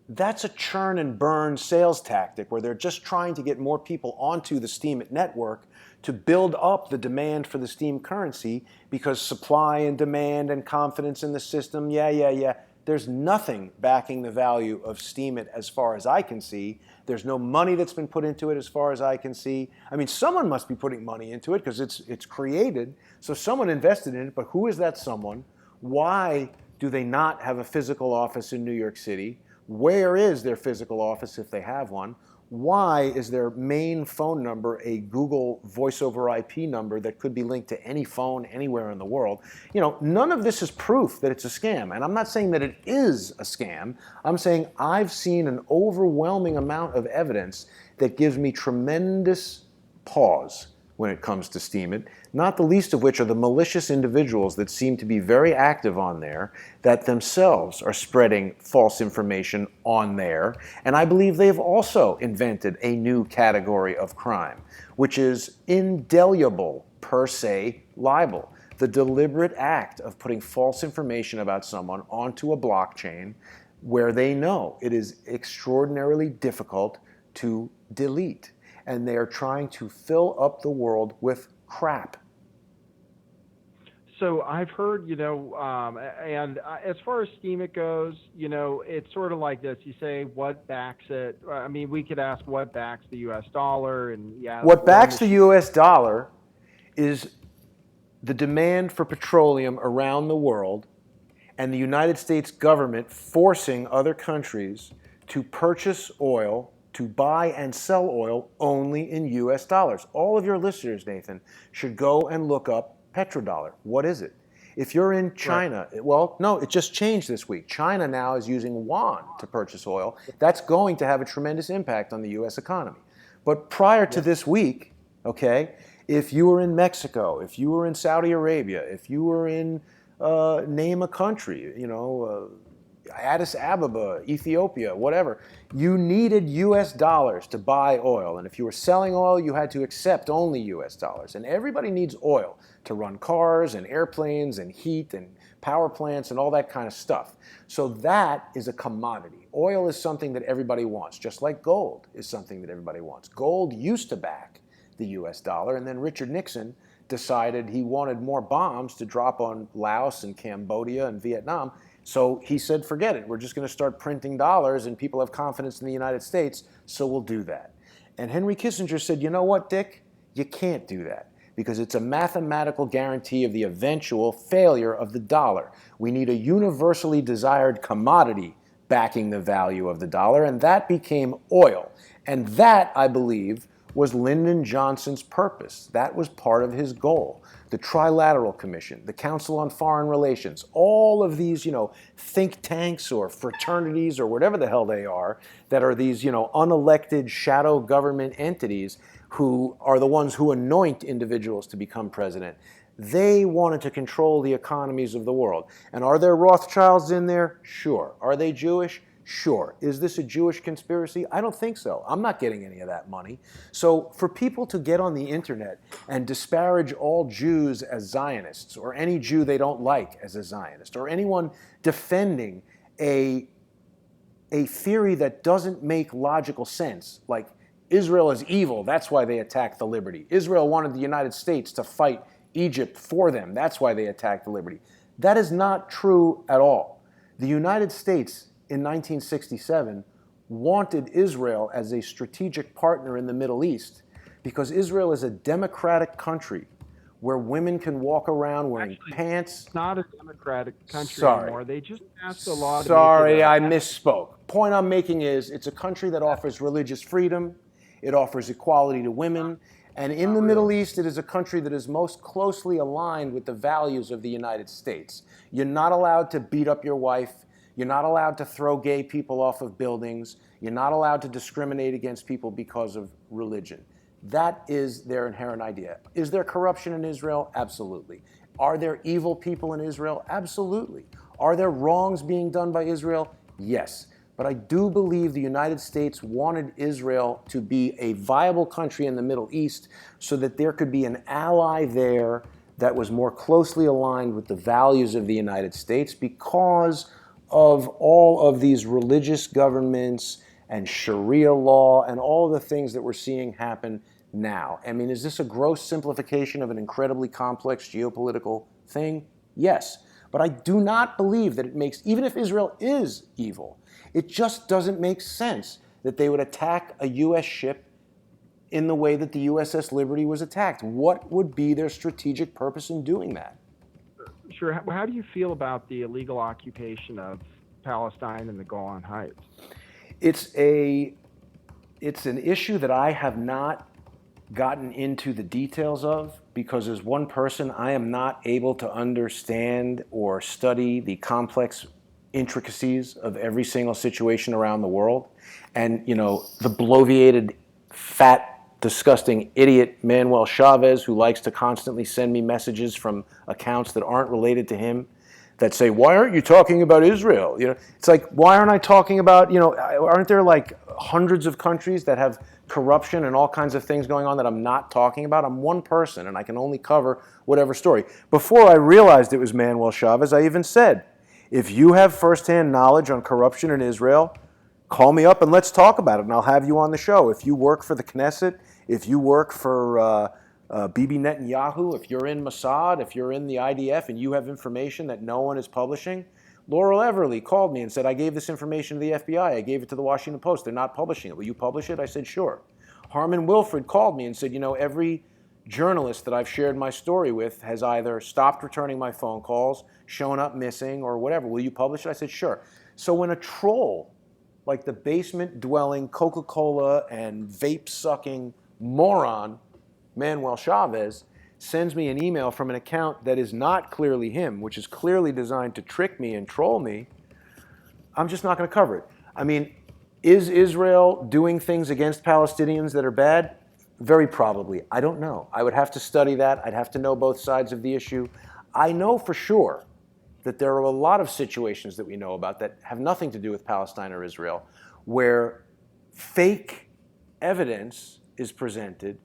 A: That's a churn and burn sales tactic where they're just trying to get more people onto the Steemit network to build up the demand for the Steem currency, because supply and demand and confidence in the system, yeah. There's nothing backing the value of Steemit as far as I can see. There's no money that's been put into it as far as I can see. I mean, someone must be putting money into it because it's created. So someone invested in it, but who is that someone? Why do they not have a physical office in New York City? Where is their physical office if they have one? Why is their main phone number a Google voice over IP number that could be linked to any phone anywhere in the world? You know, none of this is proof that it's a scam. And I'm not saying that it is a scam. I'm saying I've seen an overwhelming amount of evidence that gives me tremendous pause when it comes to Steemit, not the least of which are the malicious individuals that seem to be very active on there, that themselves are spreading false information on there. And I believe they've also invented a new category of crime, which is indelible per se libel. The deliberate act of putting false information about someone onto a blockchain where they know it is extraordinarily difficult to delete. And they are trying to fill up the world with crap.
B: So I've heard, and as far as Steemit goes, it's sort of like this. You say, what backs it? I mean, we could ask what backs the U.S. dollar, and yeah.
A: What backs the U.S. dollar is the demand for petroleum around the world, and the United States government forcing other countries to purchase oil, to buy and sell oil only in U.S. dollars. All of your listeners, Nathan, should go and look up petrodollar. What is it? If you're in China, right. Well, no, it just changed this week. China now is using yuan to purchase oil. That's going to have a tremendous impact on the U.S. economy. But prior to this week, okay, if you were in Mexico, if you were in Saudi Arabia, if you were in, name a country, Addis Ababa, Ethiopia, whatever, you needed U.S. dollars to buy oil. And if you were selling oil, you had to accept only U.S. dollars. And everybody needs oil to run cars and airplanes and heat and power plants and all that kind of stuff. So that is a commodity. Oil is something that everybody wants, just like gold is something that everybody wants. Gold used to back the U.S. dollar, and then Richard Nixon decided he wanted more bombs to drop on Laos and Cambodia and Vietnam. So he said, forget it. We're just going to start printing dollars, and people have confidence in the United States, so we'll do that. And Henry Kissinger said, you know what, Dick? You can't do that because it's a mathematical guarantee of the eventual failure of the dollar. We need a universally desired commodity backing the value of the dollar, and that became oil. And that, I believe, was Lyndon Johnson's purpose. That was part of his goal. The Trilateral Commission, the Council on Foreign Relations, all of these, think tanks or fraternities or whatever the hell they are, that are these, unelected shadow government entities who are the ones who anoint individuals to become president. They wanted to control the economies of the world. And are there Rothschilds in there? Sure. Are they Jewish? Sure. Is this a Jewish conspiracy? I don't think so. I'm not getting any of that money. So for people to get on the internet and disparage all Jews as Zionists, or any Jew they don't like as a Zionist, or anyone defending a theory that doesn't make logical sense, like Israel is evil, that's why they attacked the Liberty. Israel wanted the United States to fight Egypt for them, that's why they attacked the Liberty. That is not true at all. The United States in 1967 wanted Israel as a strategic partner in the Middle East because Israel is a democratic country where women can walk around wearing pants.
B: It's not a democratic country anymore. They just passed a law to
A: Sorry, I misspoke. Point I'm making is it's a country that offers religious freedom, it offers equality to women, and in the Middle East, it is a country that is most closely aligned with the values of the United States. You're not allowed to beat up your wife. You're not allowed to throw gay people off of buildings. You're not allowed to discriminate against people because of religion. That is their inherent idea. Is there corruption in Israel? Absolutely. Are there evil people in Israel? Absolutely. Are there wrongs being done by Israel? Yes. But I do believe the United States wanted Israel to be a viable country in the Middle East so that there could be an ally there that was more closely aligned with the values of the United States because of all of these religious governments and Sharia law and all the things that we're seeing happen now. I mean, is this a gross simplification of an incredibly complex geopolitical thing? Yes. But I do not believe that it makes, even if Israel is evil, it just doesn't make sense that they would attack a U.S. ship in the way that the USS Liberty was attacked. What would be their strategic purpose in doing that?
B: Sure. How do you feel about the illegal occupation of Palestine and the Golan Heights?
A: It's an issue that I have not gotten into the details of because as one person, I am not able to understand or study the complex intricacies of every single situation around the world. And, the bloviated, fat, disgusting idiot Manuel Chavez, who likes to constantly send me messages from accounts that aren't related to him that say, why aren't you talking about Israel? It's like, why aren't I talking about, aren't there like hundreds of countries that have corruption and all kinds of things going on that I'm not talking about? I'm one person and I can only cover whatever story. Before I realized it was Manuel Chavez, I even said, if you have firsthand knowledge on corruption in Israel, call me up and let's talk about it and I'll have you on the show. If you work for the Knesset, if you work for Bibi Netanyahu, if you're in Mossad, if you're in the IDF and you have information that no one is publishing, Laurel Everly called me and said, I gave this information to the FBI. I gave it to the Washington Post. They're not publishing it. Will you publish it? I said, sure. Harmon Wilfred called me and said, every journalist that I've shared my story with has either stopped returning my phone calls, shown up missing, or whatever. Will you publish it? I said, sure. So when a troll, like the basement-dwelling, Coca-Cola and vape-sucking moron, Manuel Chavez, sends me an email from an account that is not clearly him, which is clearly designed to trick me and troll me, I'm just not going to cover it. I mean, is Israel doing things against Palestinians that are bad? Very probably. I don't know. I would have to study that. I'd have to know both sides of the issue. I know for sure that there are a lot of situations that we know about that have nothing to do with Palestine or Israel, where fake evidence is presented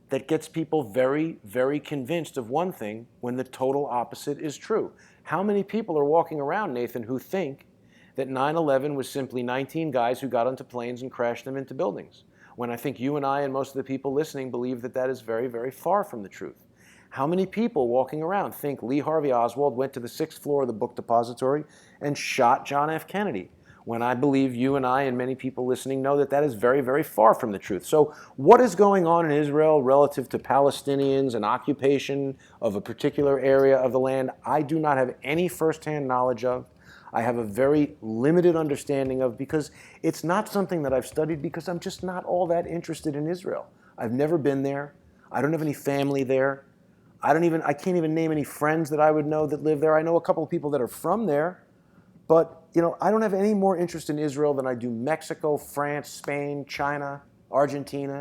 A: that gets people very, very convinced of one thing when the total opposite is true. How many people are walking around, Nathan, who think that 9/11 was simply 19 guys who got onto planes and crashed them into buildings? When I think you and I and most of the people listening believe that that is very, very far from the truth. How many people walking around think Lee Harvey Oswald went to the 6th floor of the book depository and shot John F. Kennedy? When I believe you and I and many people listening know that that is very, very far from the truth. So what is going on in Israel relative to Palestinians and occupation of a particular area of the land, I do not have any firsthand knowledge of. I have a very limited understanding of because it's not something that I've studied because I'm just not all that interested in Israel. I've never been there. I don't have any family there. I can't even name any friends that I would know that live there. I know a couple of people that are from there. But, I don't have any more interest in Israel than I do Mexico, France, Spain, China, Argentina.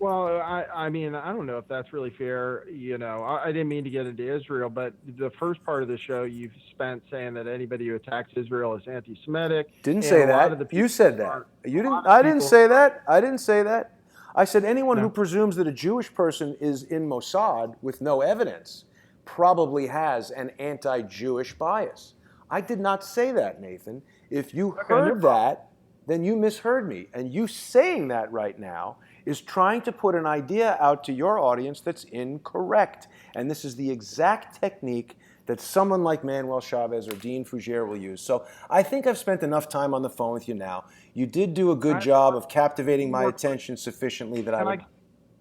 B: Well, I mean, I don't know if that's really fair. I didn't mean to get into Israel, but the first part of the show you've spent saying that anybody who attacks Israel is anti-Semitic.
A: Didn't say that. You said that. You didn't. I didn't say that. I didn't say that. I said anyone who presumes that a Jewish person is in Mossad with no evidence probably has an anti-Jewish bias. I did not say that, Nathan. If you heard that, then you misheard me. And you saying that right now is trying to put an idea out to your audience that's incorrect. And this is the exact technique that someone like Manuel Chavez or Dean Fougere will use. So I think I've spent enough time on the phone with you now. You did do a good job of captivating my attention sufficiently that
B: Can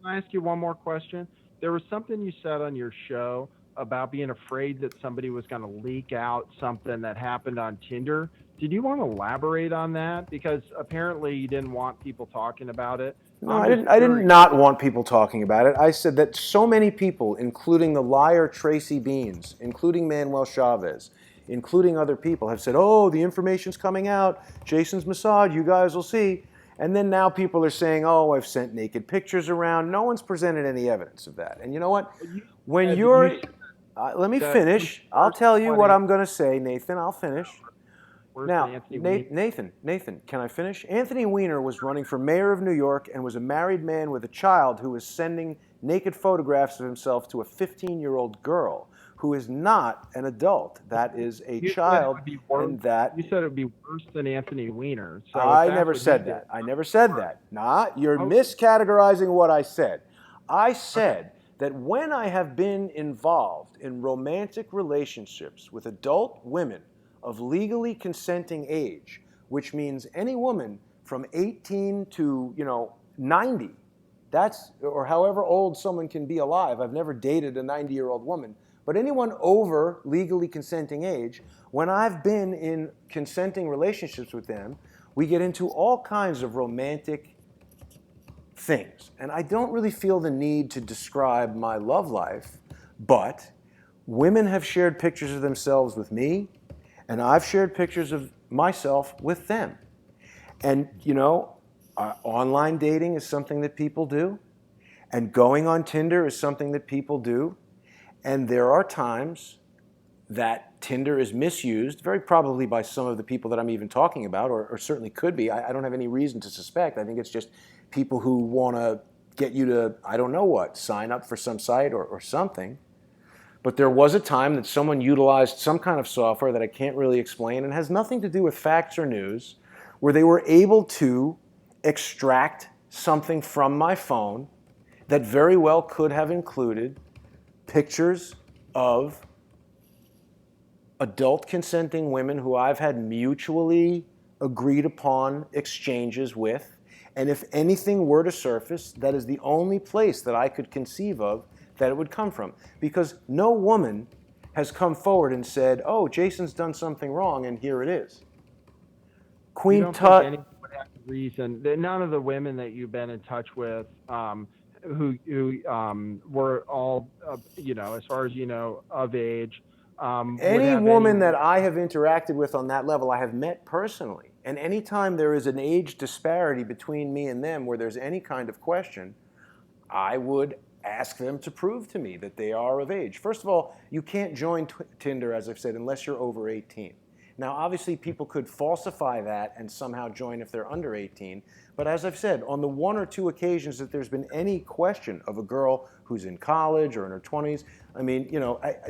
B: I ask you one more question? There was something you said on your show about being afraid that somebody was going to leak out something that happened on Tinder. Did you want to elaborate on that? Because apparently you didn't want people talking about it.
A: No, I didn't not want people talking about it. I said that so many people, including the liar Tracy Beans, including Manuel Chavez, including other people, have said, oh, the information's coming out, Jason's Mossad, you guys will see. And then now people are saying, oh, I've sent naked pictures around. No one's presented any evidence of that. And you know what? When you're, let me finish. I'll tell you what I'm going to say, Nathan. I'll finish. Now, Nathan, can I finish? Anthony Weiner was running for mayor of New York and was a married man with a child who was sending naked photographs of himself to a 15-year-old girl who is not an adult. That is a child. And that
B: you said it would be worse than Anthony Weiner. So
A: I never said that. I never said that. Nah, you're miscategorizing what I said. I said that when I have been involved in romantic relationships with adult women of legally consenting age, which means any woman from 18 to 90, or however old someone can be alive. I've never dated a 90-year-old woman, but anyone over legally consenting age, when I've been in consenting relationships with them, we get into all kinds of romantic things. And I don't really feel the need to describe my love life, but women have shared pictures of themselves with me, and I've shared pictures of myself with them. And, online dating is something that people do, and going on Tinder is something that people do. And there are times that Tinder is misused, very probably by some of the people that I'm even talking about, or certainly could be. I don't have any reason to suspect. I think it's just people who want to get you to, I don't know what, sign up for some site or something. But there was a time that someone utilized some kind of software that I can't really explain and has nothing to do with facts or news, where they were able to extract something from my phone that very well could have included pictures of adult consenting women who I've had mutually agreed upon exchanges with. And if anything were to surface, that is the only place that I could conceive of that it would come from. Because no woman has come forward and said, oh, Jason's done something wrong, and here it is. Queen Tut.
B: Reason that none of the women that you've been in touch with, who were all, as far as you know, of age.
A: Any woman that I have interacted with on that level, I have met personally. And anytime there is an age disparity between me and them where there's any kind of question, I would ask them to prove to me that they are of age. First of all, you can't join Tinder, as I've said, unless you're over 18. Now, obviously, people could falsify that and somehow join if they're under 18. But as I've said, on the one or two occasions that there's been any question of a girl who's in college or in her 20s, I mean,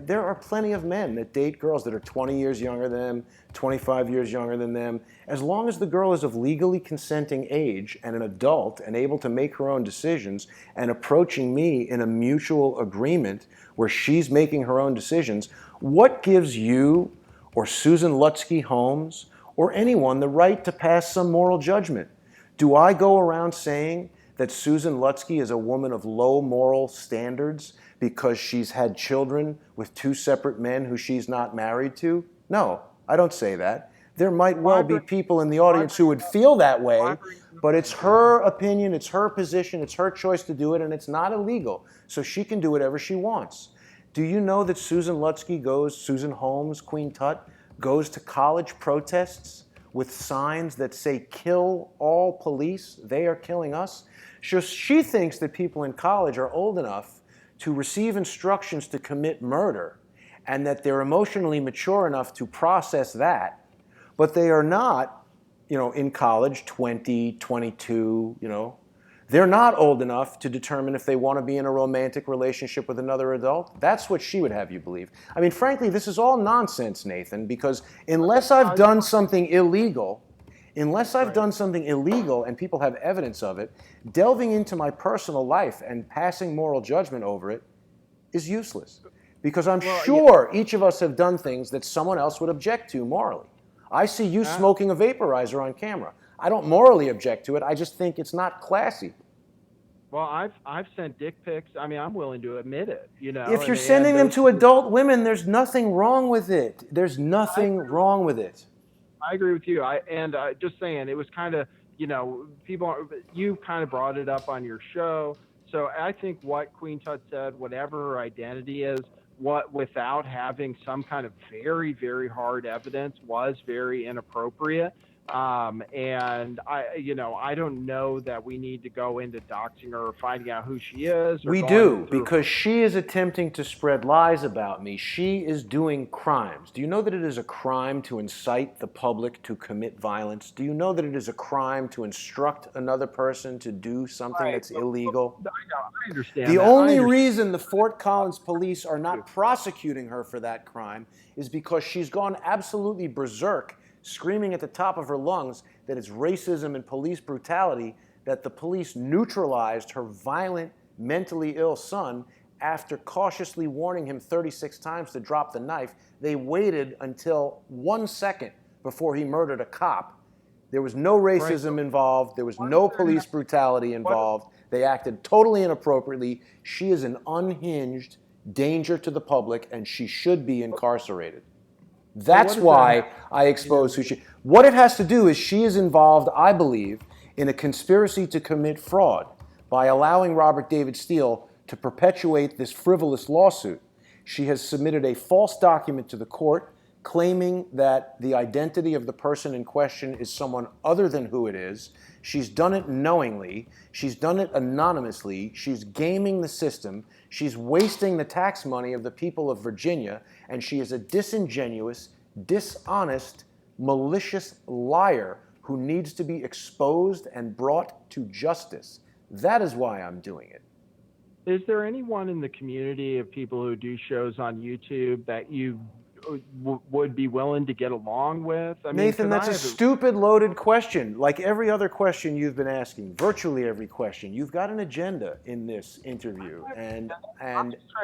A: there are plenty of men that date girls that are 20 years younger than them, 25 years younger than them. As long as the girl is of legally consenting age and an adult and able to make her own decisions and approaching me in a mutual agreement where she's making her own decisions, what gives you or Susan Lutsky Holmes or anyone the right to pass some moral judgment? Do I go around saying that Susan Lutsky is a woman of low moral standards because she's had children with two separate men who she's not married to? No, I don't say that. There might well be people in the audience who would feel that way, but it's her opinion, it's her position, it's her choice to do it, and it's not illegal. So she can do whatever she wants. Do you know that Susan Holmes, Queen Tut, goes to college protests with signs that say, kill all police, they are killing us? So she thinks that people in college are old enough to receive instructions to commit murder and that they're emotionally mature enough to process that, but they are not, in college, 20, 22, they're not old enough to determine if they want to be in a romantic relationship with another adult. That's what she would have you believe. I mean, frankly, this is all nonsense, Nathan, because unless I've done something illegal and people have evidence of it, delving into my personal life and passing moral judgment over it is useless. Because I'm sure each of us have done things that someone else would object to morally. I see you smoking a vaporizer on camera. I don't morally object to it. I just think it's not classy.
B: Well, I've sent dick pics. I mean, I'm willing to admit it.
A: If you're sending them to adult women, there's nothing wrong with it. There's nothing wrong with it.
B: I agree with you. Just saying, it was kind of, you kind of brought it up on your show. So I think what Queen Tut said, whatever her identity is, without having some kind of very, very hard evidence was very inappropriate. And I don't know that we need to go into doxing her or finding out who she is or
A: We
B: going
A: do,
B: through.
A: because she is attempting to spread lies about me. She is doing crimes. Do you know that it is a crime to incite the public to commit violence? Do you know that it is a crime to instruct another person to do something that's illegal?
B: I understand
A: The
B: that.
A: only reason the Fort Collins police are not prosecuting her for that crime is because she's gone absolutely berserk, screaming at the top of her lungs that it's racism and police brutality, that the police neutralized her violent, mentally ill son after cautiously warning him 36 times to drop the knife. They waited until 1 second before he murdered a cop. There was no racism involved. There was no police brutality involved. They acted totally inappropriately. She is an unhinged danger to the public, and she should be incarcerated. That's why I expose who she... What it has to do is she is involved, I believe, in a conspiracy to commit fraud by allowing Robert David Steele to perpetuate this frivolous lawsuit. She has submitted a false document to the court claiming that the identity of the person in question is someone other than who it is. She's done it knowingly. She's done it anonymously. She's gaming the system. She's wasting the tax money of the people of Virginia, and she is a disingenuous, dishonest, malicious liar who needs to be exposed and brought to justice. That is why I'm doing it.
B: Is there anyone in the community of people who do shows on YouTube that you would be willing to get along with? I mean,
A: Nathan, that's a stupid, loaded question. Like every other question you've been asking, virtually every question. You've got an agenda in this interview, and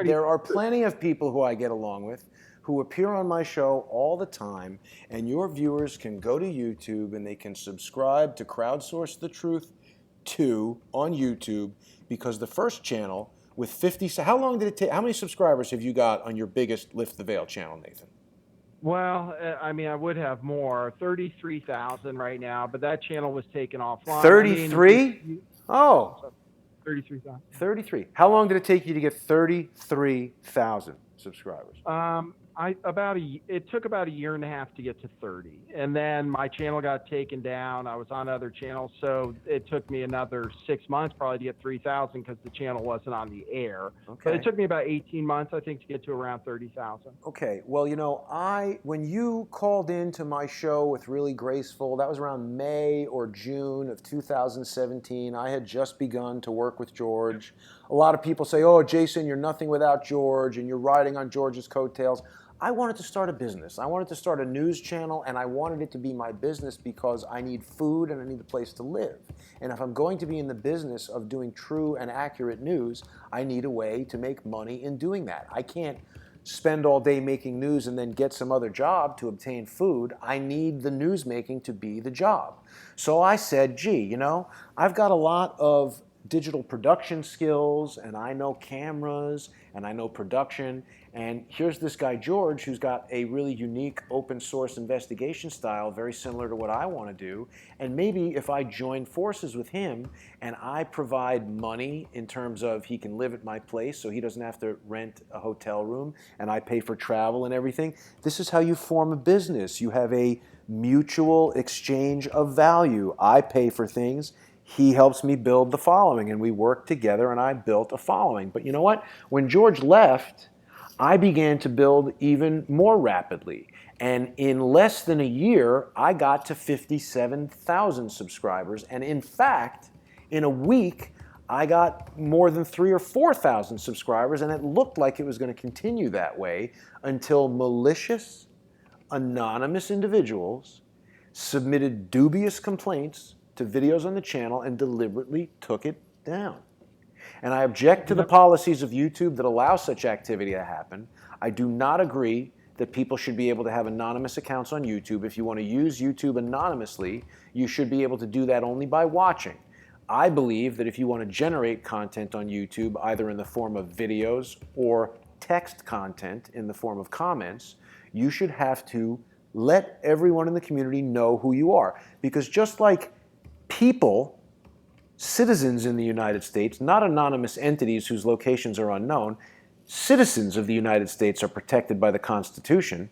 A: there are plenty of people who I get along with who appear on my show all the time, and your viewers can go to YouTube and they can subscribe to Crowdsource the Truth 2 on YouTube, because the first channel with 50... How long did it take? How many subscribers have you got on your biggest Lift the Veil channel, Nathan?
B: Well, I mean, I would have more, 33,000 right now, but that channel was taken offline.
A: 33? Oh.
B: 33,000.
A: 33. How long did it take you to get 33,000 subscribers?
B: It took about a year and a half to get to 30, and then my channel got taken down. I was on other channels, so it took me another 6 months probably to get 3,000 because the channel wasn't on the air. Okay. But it took me about 18 months, I think, to get to around 30,000.
A: Okay. Well, you know, when you called into my show with Really Graceful, that was around May or June of 2017. I had just begun to work with George. A lot of people say, oh, Jason, you're nothing without George, and you're riding on George's coattails. I wanted to start a business. I wanted to start a news channel, and I wanted it to be my business because I need food and I need a place to live. And if I'm going to be in the business of doing true and accurate news, I need a way to make money in doing that. I can't spend all day making news and then get some other job to obtain food. I need the news making to be the job. So I said, gee, you know, I've got a lot of digital production skills, and I know cameras, and I know production, and here's this guy George who's got a really unique open source investigation style very similar to what I want to do, and maybe if I join forces with him and I provide money in terms of he can live at my place so he doesn't have to rent a hotel room, and I pay for travel and everything, this is how you form a business. You have a mutual exchange of value. I pay for things, he helps me build the following, and we work together, and I built a following. But you know what? When George left, I began to build even more rapidly. And in less than a year, I got to 57,000 subscribers. And in fact, in a week, I got more than 3,000 or 4,000 subscribers, and it looked like it was going to continue that way until malicious, anonymous individuals submitted dubious complaints to videos on the channel and deliberately took it down. And I object to the policies of YouTube that allow such activity to happen. I do not agree that people should be able to have anonymous accounts on YouTube. If you want to use YouTube anonymously, you should be able to do that only by watching. I believe that if you want to generate content on YouTube, either in the form of videos or text content in the form of comments, you should have to let everyone in the community know who you are. Because just like people, citizens in the United States, not anonymous entities whose locations are unknown, citizens of the United States are protected by the Constitution.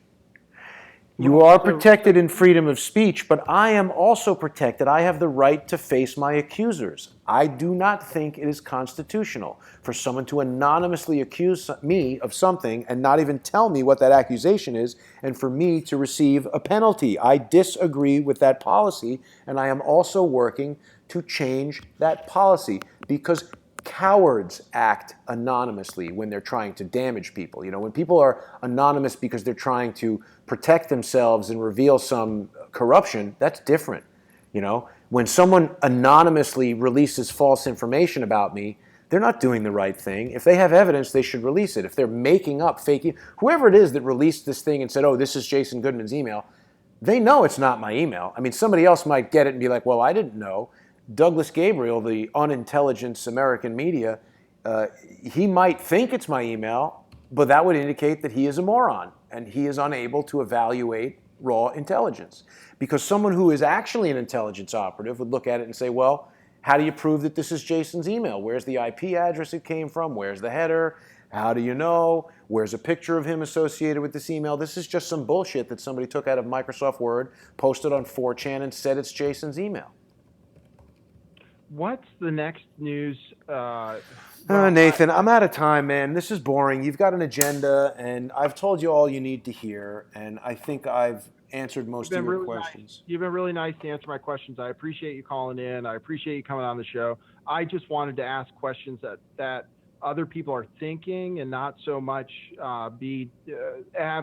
A: You are protected in freedom of speech, but I am also protected. I have the right to face my accusers. I do not think it is constitutional for someone to anonymously accuse me of something and not even tell me what that accusation is, and for me to receive a penalty. I disagree with that policy, and I am also working to change that policy because cowards act anonymously when they're trying to damage people. You know, when people are anonymous because they're trying to protect themselves and reveal some corruption, that's different. You know, when someone anonymously releases false information about me, they're not doing the right thing. If they have evidence, they should release it. If they're making up, faking, whoever it is that released this thing and said, oh, this is Jason Goodman's email, they know it's not my email. I mean, somebody else might get it and be like, well, I didn't know. Douglas Gabriel, the unintelligent American media, he might think it's my email, but that would indicate that he is a moron and he is unable to evaluate raw intelligence. Because someone who is actually an intelligence operative would look at it and say, well, how do you prove that this is Jason's email? Where's the IP address it came from? Where's the header? How do you know? Where's a picture of him associated with this email? This is just some bullshit that somebody took out of Microsoft Word, posted on 4chan, and said it's Jason's email.
B: What's the next news?
A: Nathan, I'm out of time, man. This is boring. You've got an agenda, and I've told you all you need to hear, and I think I've answered most of your questions.
B: You've been really nice to answer my questions. I appreciate you calling in. I appreciate you coming on the show. I just wanted to ask questions that other people are thinking and not so much have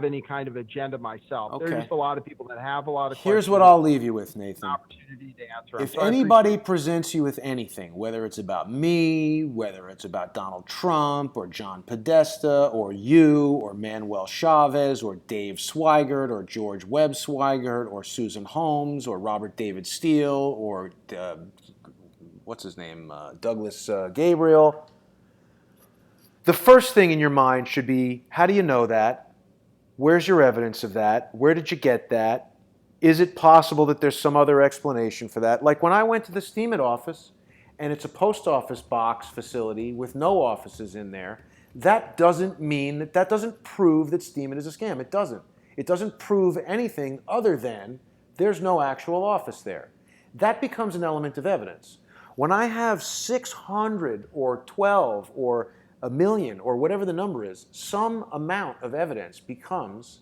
B: any kind of agenda myself. Okay. There's just a lot of people that have a lot of questions.
A: Here's what I'll leave you with, Nathan.
B: Opportunity to answer.
A: If anybody presents you with anything, whether it's about me, whether it's about Donald Trump or John Podesta or you or Manuel Chavez or Dave Swigert or George Webb Swigert or Susan Holmes or Robert David Steele or what's his name, Douglas Gabriel, the first thing in your mind should be, how do you know that? Where's your evidence of that? Where did you get that? Is it possible that there's some other explanation for that? Like when I went to the Steemit office, and it's a post office box facility with no offices in there, that doesn't mean that doesn't prove that Steemit is a scam. It doesn't. It doesn't prove anything other than there's no actual office there. That becomes an element of evidence. When I have 600 or 12 or a million or whatever the number is, some amount of evidence becomes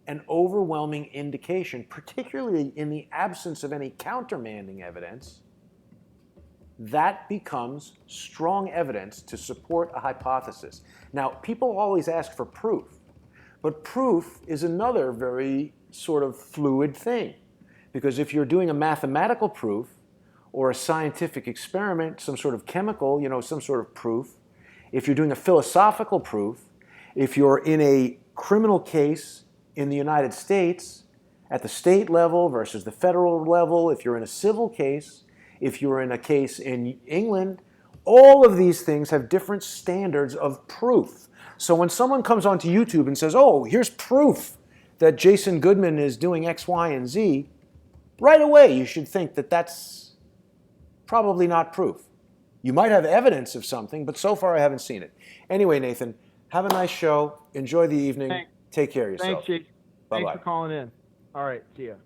A: an overwhelming indication, particularly in the absence of any countermanding evidence, that becomes strong evidence to support a hypothesis. Now, people always ask for proof, but proof is another very sort of fluid thing. Because if you're doing a mathematical proof or a scientific experiment, some sort of chemical, some sort of proof, if you're doing a philosophical proof, if you're in a criminal case in the United States at the state level versus the federal level, if you're in a civil case, if you're in a case in England, all of these things have different standards of proof. So when someone comes onto YouTube and says, oh, here's proof that Jason Goodman is doing X, Y, and Z, right away you should think that that's probably not proof. You might have evidence of something, but so far I haven't seen it. Anyway, Nathan, have a nice show. Enjoy the evening.
B: Thanks.
A: Take care of yourself.
B: Thanks, Jake.
A: Bye-bye.
B: Thanks for calling in. All right, see ya.